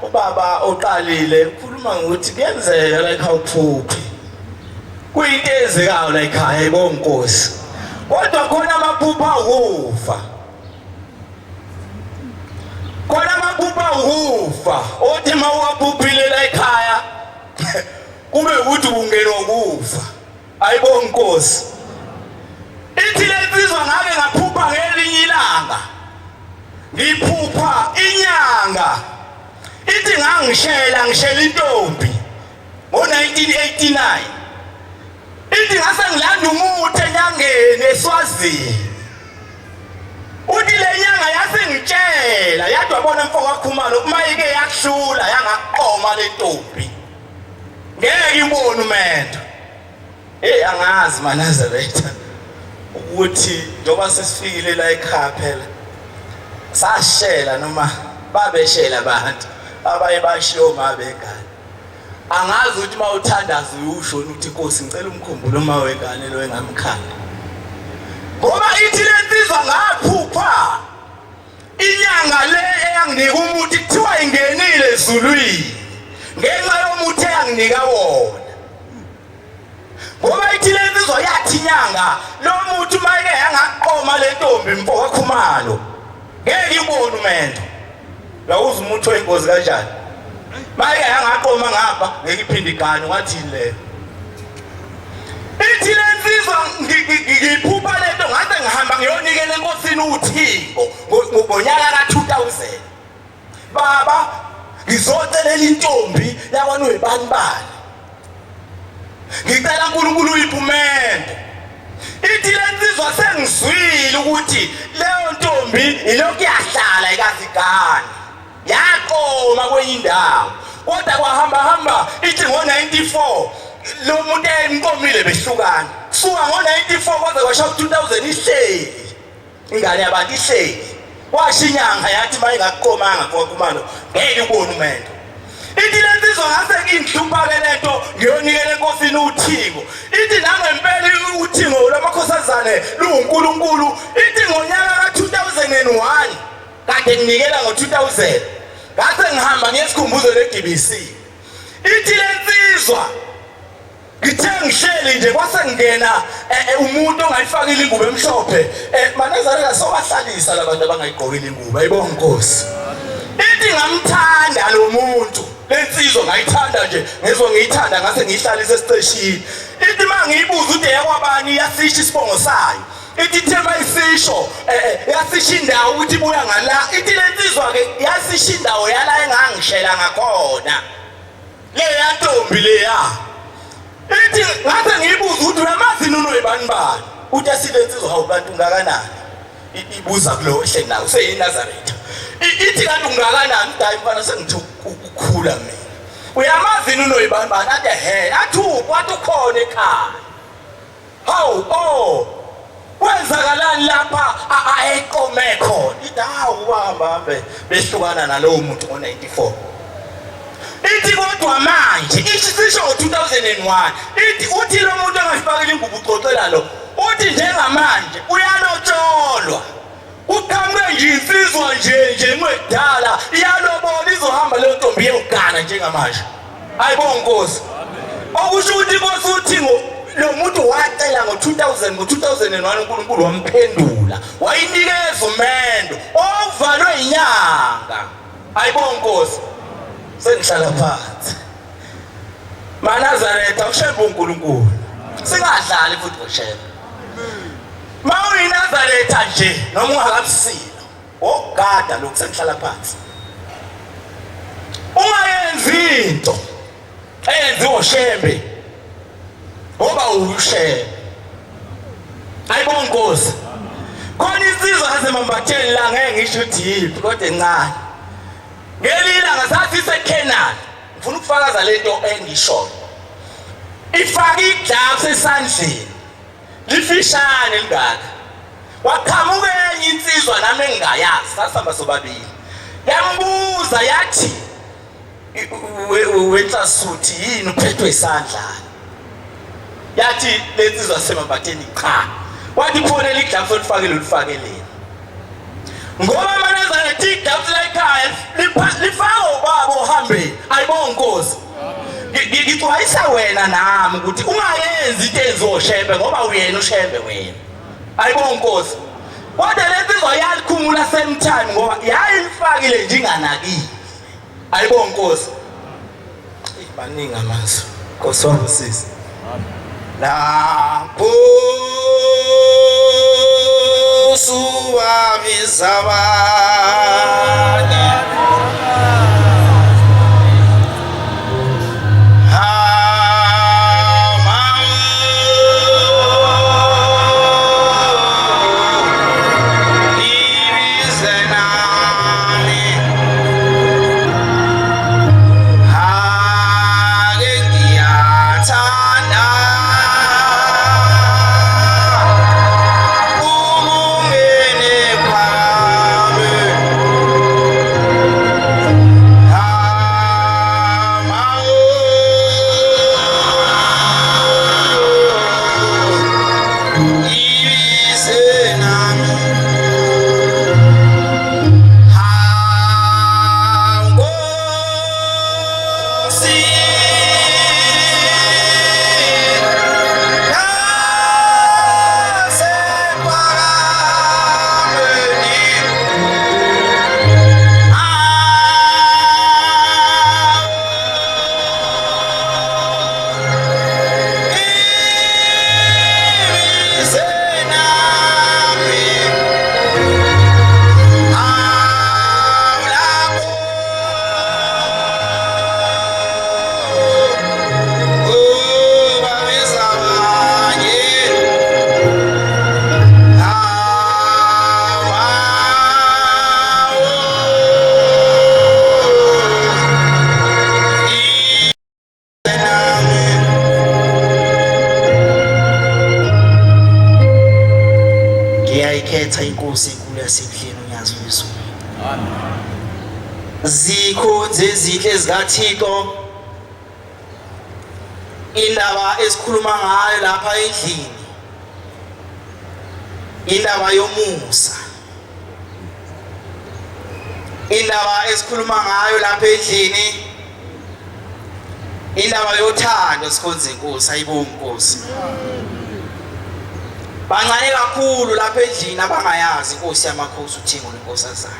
ubaba oqalile ukhuluma ngokuthi kuyenzeka la ekhaya uphuphi. Kuyinto ezikayo la ekhaya ibonge Nkosi. Kodwa khona amaphupha ukufa. Khona amaphupha ukufa. Othi mawaphuphile la ekhaya kube ukuthi ungenwa ukufa. Ayibonge Nkosi. Ithi lensizwa ngake ngaphupha ngelinye ilanga. Ngiphupha inyanga. Ithi ngishela intombi ngo1989. Ithi ngase ngilanda umuthi enyangeni eSwazini. Uthi le nyanga yasengitshela yathi wabona mfoko waKhumalo uma ike yakuhlula yangaqoma le ntombi. Ngeke ibone umendo. Angazi BaManazaretha ukuthi njoba sesifikile la ekhaya phela sashela noma babeshela abantu abaye bashiyo mabengane. Angazi ukuthi mawuthandaza uyusho ukuthi Nkosi ngicela umkhumbulo uma wengane lo engamkhanda. Ngoba ithi lensizwa ngaphupha inyanga le eyanginika umuthi kuthiwa ingenile ezulwini ngenxa yomuthi eyanginika wona. Ngoba ithi lensizwa yathi inyanga lo muthi mayike yangaqoma le ntombi mfoko waKhumalo ngeke ibone umendo. Lawuza umuntu wenkosi kanjani? Mayike yangaqoma ngapha ngeke iphinde igane ngathi le. Ithi lensizwa ngiphupha enkosini uThixo ngonyaka ka2000 baba ngizocelela intombi yakwaNoyibani bani ngicela uNkulunkulu uyiphumende ithi lensizwa sengizwile ukuthi leyo ntombi ilokhu yahlala ikazigana yaqoma kwenye indawo kodwa kwahamba ithi ngo94 lo muntu emnkomile behlukana kusuka ngo94 kwaze kwashaya 2000 ihleli ingane yabantu ihleli washinyanga yathi mayingaqomanga kwakumalo ngeke ubone umendo ithi lensizwa ngase ngimhlupha ke lento ngiyonikela enkosini uThixo ithi nangempela uThixo lamakhosazane luNkulunkulu ithi ngonyaka ka2001 kade nginikela ngo2000 ngase ngihamba ngiyesikhumbuzo leGBC ithi lensizwa ngithe ngihleli nje kwase ngena umuntu ongayifakile ingubo emhlophe manazareka sokahlalisa labantu abangayigqokile ingubo ayibonga Nkosi ithi ngamthanda lo muntu lensizwa ngayithanda nje ngezwe ngiyithanda ngase ngihlalisa esiteshini ithi mangiyibuza ude yakwabani yasisha isibongo sayo ithi thema isisho yasisha indawo ukuthi buya ngala ithi lensizwa ke yasisha indawo yala engangishela ngakhona leya ntombi leya ithi ngase ngiyibuza ukuthi uyamazi uNoyibani bani uthi asilensizwa hawu bantu ngakanani ibuza kulo ehleli nawo seyiNazaretha ithi kanti ungakanani dayi mfana sengithi ukukhula mina uyamazi uNoyibani bani ade he athi wathi ukhona ekhaya hawu kwenzakalani lapha ayeqome khona ithi hawu hambe behlukana nalowo muntu ngo94 ithi kodwa manje isisho ngo2001 ithi uthi lo muntu angayifakile ingubo uxoxela lo uthi njengamanje uyalotsholwa uqhamuke nje insizwa nje ngwedala iyalobola izohamba leyo ntombi yengana njengamanje ayibonga Nkosi okusho ukuthi Nkosi uthi lo muntu wacela ngo2001 uNkulunkulu wamphendula wayinikeza umendo ovalwe inyanga ayibonga Nkosi sengihlala phansi maNazaretha ushembe uNkulunkulu singadlali futhi ngoshembe mawuyiNazaretha nje noma ungakabusilo ogada lokhu sengihlala phansi ungayenzi into eyenziwa ushembe ngoba ushembe ayibonga Nkosi khona insizwa yasemambatheni la ngeke ngisho ukuthi yipi kodwa encane ngelila ngasathi iseKenani ngifuna ukufakaza lento engisho ifaka iglavu esandleni lifishane lingaka waqhamuka enye insizwa nami engingayazi sasihamba sobabili yambuza yathi wenhlasuthi yini uphethwe isandla yathi lensizwa semambatheni cha wathi phonela iglavu olifakele ulifakeleni ngoba maNazaretha iglavu layikhaya lifaka ubaba ohambeni ayibonga Nkosi ngixwayisa wena nami ukuthi ungayenzi into enzoshembe ngoba uyena ushembe wena ayibonga Nkosi kodwa lensizwa yalikhumula same time ngoba yayifakile nje inganakile ayibonga Nkosi baningi amazwi Nkosi wami sisi lapho suwabizabani Umungene kwami ngiyayikhetha inkosi enkulu yasebuhleni uNyazi wezulu. Zikhonze ezinhle zikaThixo indaba esikhuluma ngayo lapha endlini, indaba yomusa, indaba esikhuluma ngayo lapha endlini, indaba yothando. Sikhonze inkosi, ayibonge inkosi. Bancane kakhulu lapha endlini abangayazi inkosi yamakhosi uThingo lenkosazana.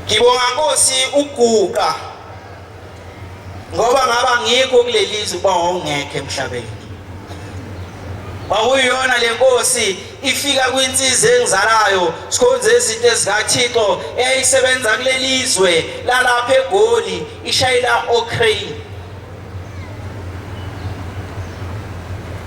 Ngibonga Nkosi uguqa ngoba ngaba ngikho kulelizwe kuba wawungekho emhlabeni. Kwakuyona le nkosi ifika kwinsizwa engizalayo sikhonze izinto ezikaThixo eyayisebenza kulelizwe lalapha eGoli ishayela oCrane.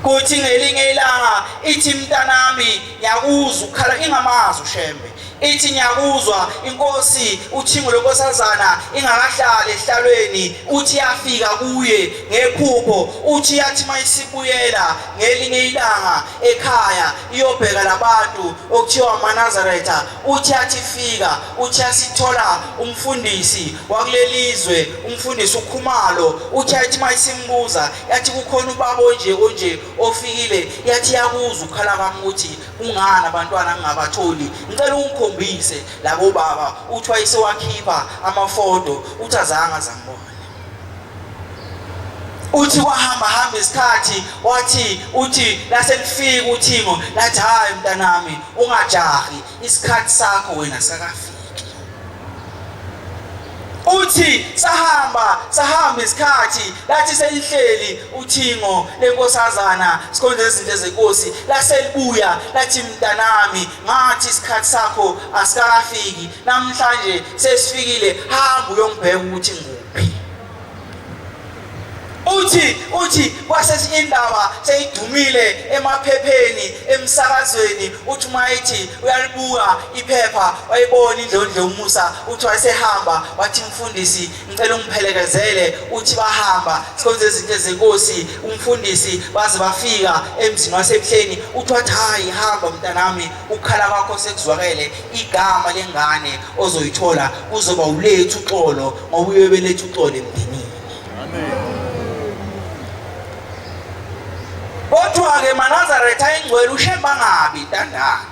Kuthi ngelinye ilanga ithi mntanami ngiyakuzwa ukhala ingamazi uShembe. Ithi ngiyakuzwa inkosi uThingo lenkosazana ingakahlali ehlalweni, uthi yafika kuye ngephupho, uthi yathi mayisibuyela ngelinye ilanga ekhaya iyobheka labantu okuthiwa amaNazaretha. Uthi yathi fika, uthi yasithola umfundisi wakulelizwe, umfundisi uKhumalo. Uthi yathi mayisimbuza yathi kukhona ubaba onje ofikile, yathi yakuzwa ukhala kwami ukuthi ungani abantwana ngingabatholi. Ngicela ungikhombise labo baba. Uthi wayesewakhipha amafoto, uthi azange azambona. Uthi wahamba isikhathi uthi laselifika uThingo lathi hayi mntanami ungajahi, isikhathi sakho wena sakafika. Uthi sahamba isikhathi lathi selihleli uThingo lenkosazana sikhonze izinto zenkosi laselibuya lathi mntanami ngathi isikhathi sakho asikafiki, namhlanje sesifikile, hamba uyongibheka ukuthi nguphi. Uthi kwasesinye indaba seyidumile emaphepheni emsakazweni. Uthi mayithi uyalibuka iphepha wayibona indlondlo yomusa. Uthi wayesehamba wathi mfundisi ngicela ungiphelekezele. Uthi bahamba sikhonze izinto zenkosi umfundisi baze bafika emzini wasebuhleni. Uthi wathi hayi hamba mntanami, ukukhala kwakho sekuzwakele, igama lengane ozoyithola kuzoba uLethu uXolo ngoba uyobeletha uXolo emndenini. Kodwa-ke maNazaretha engcwele uShemba ngabi ntandane.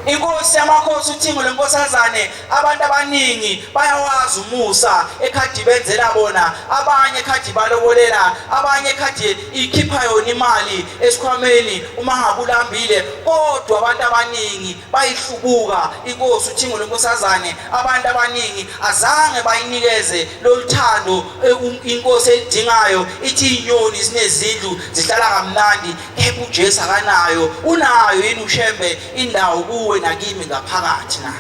Inkosi yamakhosi uThingo lenkosazane abantu abaningi bayawazi umusa ekhadi benzela bona, abanye ekhadi balobolela, abanye ekhadi ikhipha yona imali esikhwameni uma ngabe ulambile. Kodwa abantu abaningi bayihlubuka inkosi uThingo lenkosazane. Abantu abaningi azange bayinikeze loluthando inkosi edingayo. Ithi inyoni sinezindlu zihlala kamnandi, kepha uJesu akanayo. Unayo yini uShembe indawo kuwe nakimi ngaphakathi na?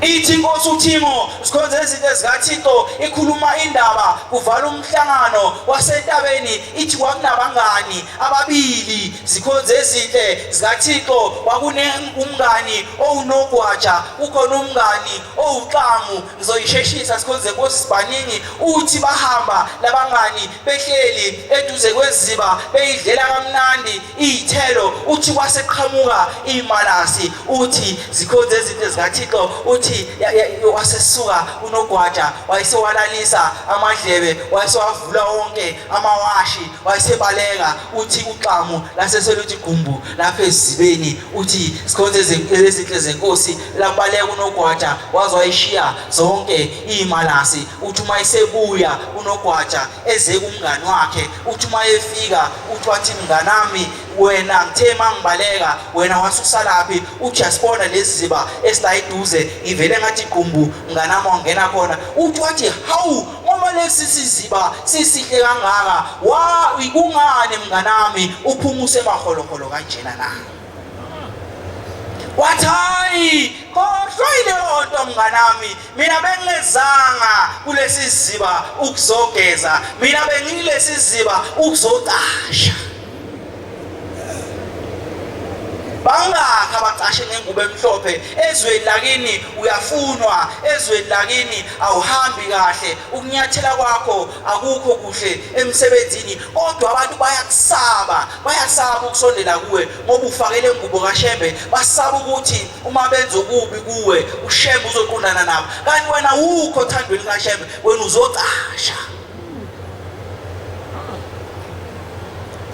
Ithi inkosi uThingo sikhonze izinto ezikaThixo ikhuluma indaba kuvala umhlangano wasentabeni. Ithi kwakunabangani ababili zikhonze izinto zikaThixo. Kwakunomngani owunogwaja, ukhona umngani owuqamu. Ngizoyisheshisa sikhonze inkosi sibaningi. Uthi bahamba labangani behleli eduze kweziba beyidlela kamnandi izithelo. Uthi kwaseqhamuka imalasi. Uthi zikhonze izinto zikaThixo. Uthi wasesuka unogwaja wayesewalalisa amadlebe, wayesewavula wonke amawashi, wayesebaleka. Uthi uqamu laseseluthi gumbu lapha ezibeni. Uthi sikhonze izinto zenkosi labaleka unogwaja waze wayishiya zonke imalasi. Uthi uma esebuya unogwaja eze kumngani wakhe. Uthi uma efika uthi wathi mnganami wena ngithe mangibaleka wena wasusalaphi? Uthi yasibona lesiziba esilayiduze ngivele ngathi gumbu mnganami wangena khona. Uthi wathi hawu ngoba lesi siziba sisihle kangaka kungani mnganami uphuma usemaholokolo kanjena na? Wathi hayi khohlwile lodwa mnganami, mina bengezanga kulesi siziba ukuzogeza, mina bengilesi siziba ukuzocasha. bangakhi abacashe ngengubo emhlophe ezweni lakini uyafunwa ezweni lakini awuhambi kahle ukunyathela kwakho akukho kuhle emsebenzini kodwa abantu bayasaba ukusondela kuwe ngoba ufakele ingubo kaShembe basaba ukuthi uma benza okubi kuwe uShembe uzoqondana nabo kanti wena ukho thandweni kaShembe wena uzocasha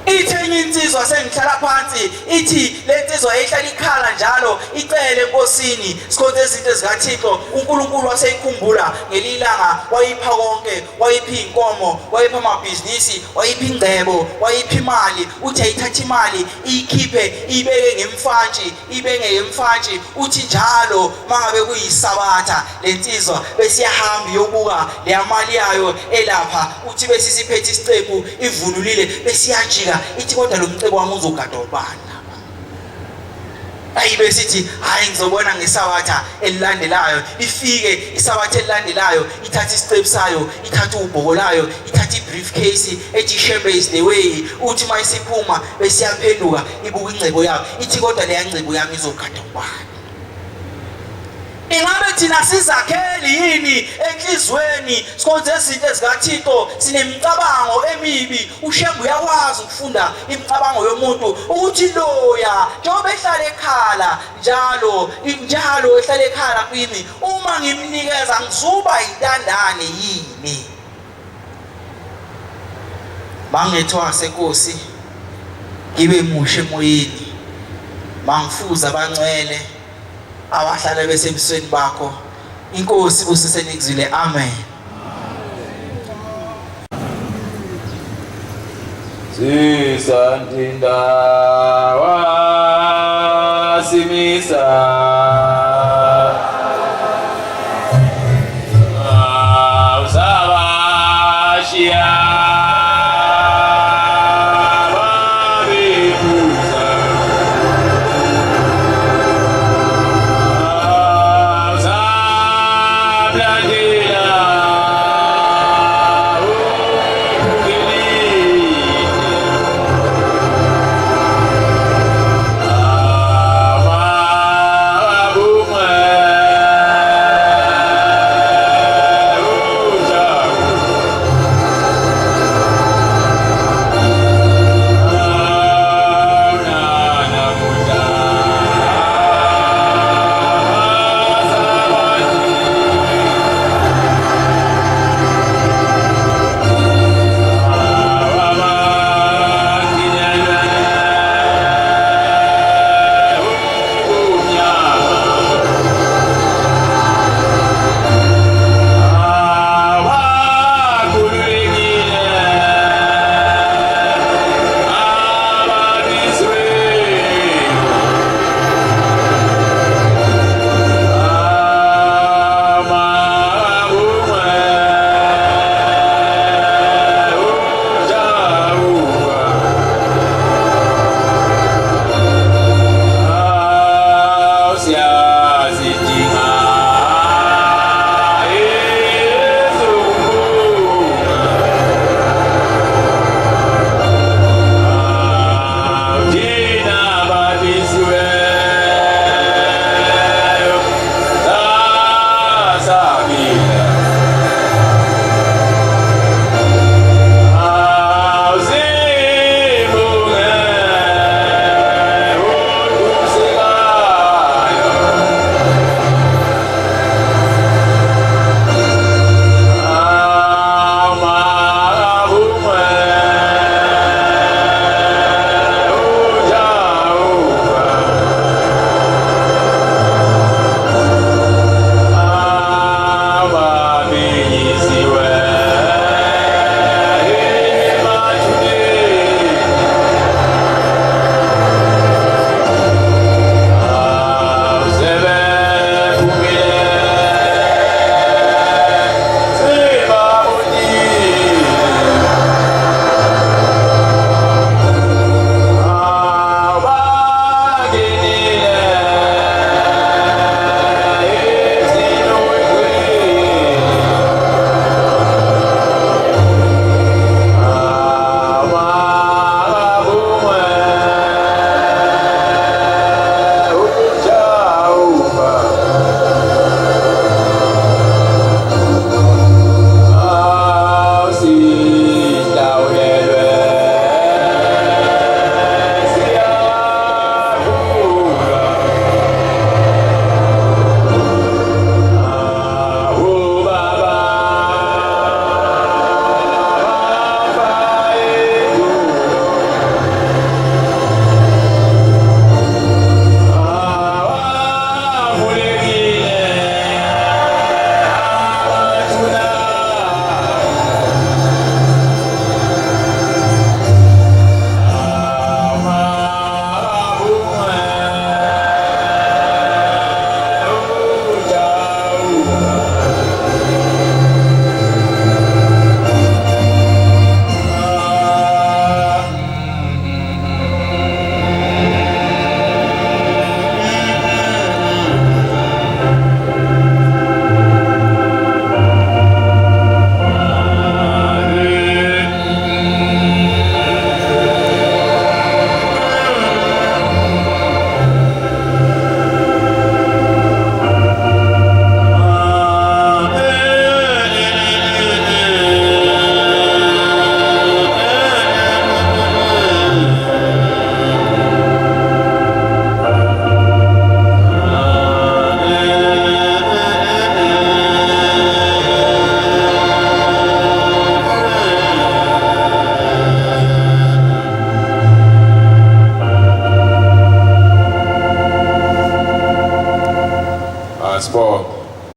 Ithenye insizwa sengihlala phansi ithi lensizwa ehlala ikhala njalo icele enkosini sikhonze izinto ezikaThixo uNkulunkulu waseyikhumbula ngelilanga wayipha konke wayipha inkomo wayipha amabhizinisi wayipha ingcebo wayipha imali uthi ayithatha imali iyikhiphe ibeke ngemfantshi uthi njalo mangabe kuyisabatha lensizwa besiyahamba yobuka le mali yayo elapha uthi besisiphethe isicebu ivunulile besiyajika ithi kodwa lo mcebo wami uzogada ubani ayibe sithi hayi ngizobona ngesabatha elilandelayo ifike isabatha elilandelayo ithatha isicebu sayo ithatha ubhoko layo ithatha ibriefcase ethi Shembe is the way uthi mayisiphuma besiyaphenduka ibuka ingcebo yakho ithi kodwa le ngcebo yami izogada ubani Ingabe thina sizakheli yini enhlizweni sikhonze izinto ezikaThixo sinemicabango emibi uShembe uyakwazi ukufunda imicabango yomuntu ukuthi loya njengoba ehlala ekhala njalo ehlala ekhala kimi uma ngimnikeza ngizuba intandane yini mangethwa senkosi ngibe mushe emoyeni mangifuza abancwele abahlala besebusweni bakho inkosi busisenikuzile amen Sisantinda wasimisa usabashia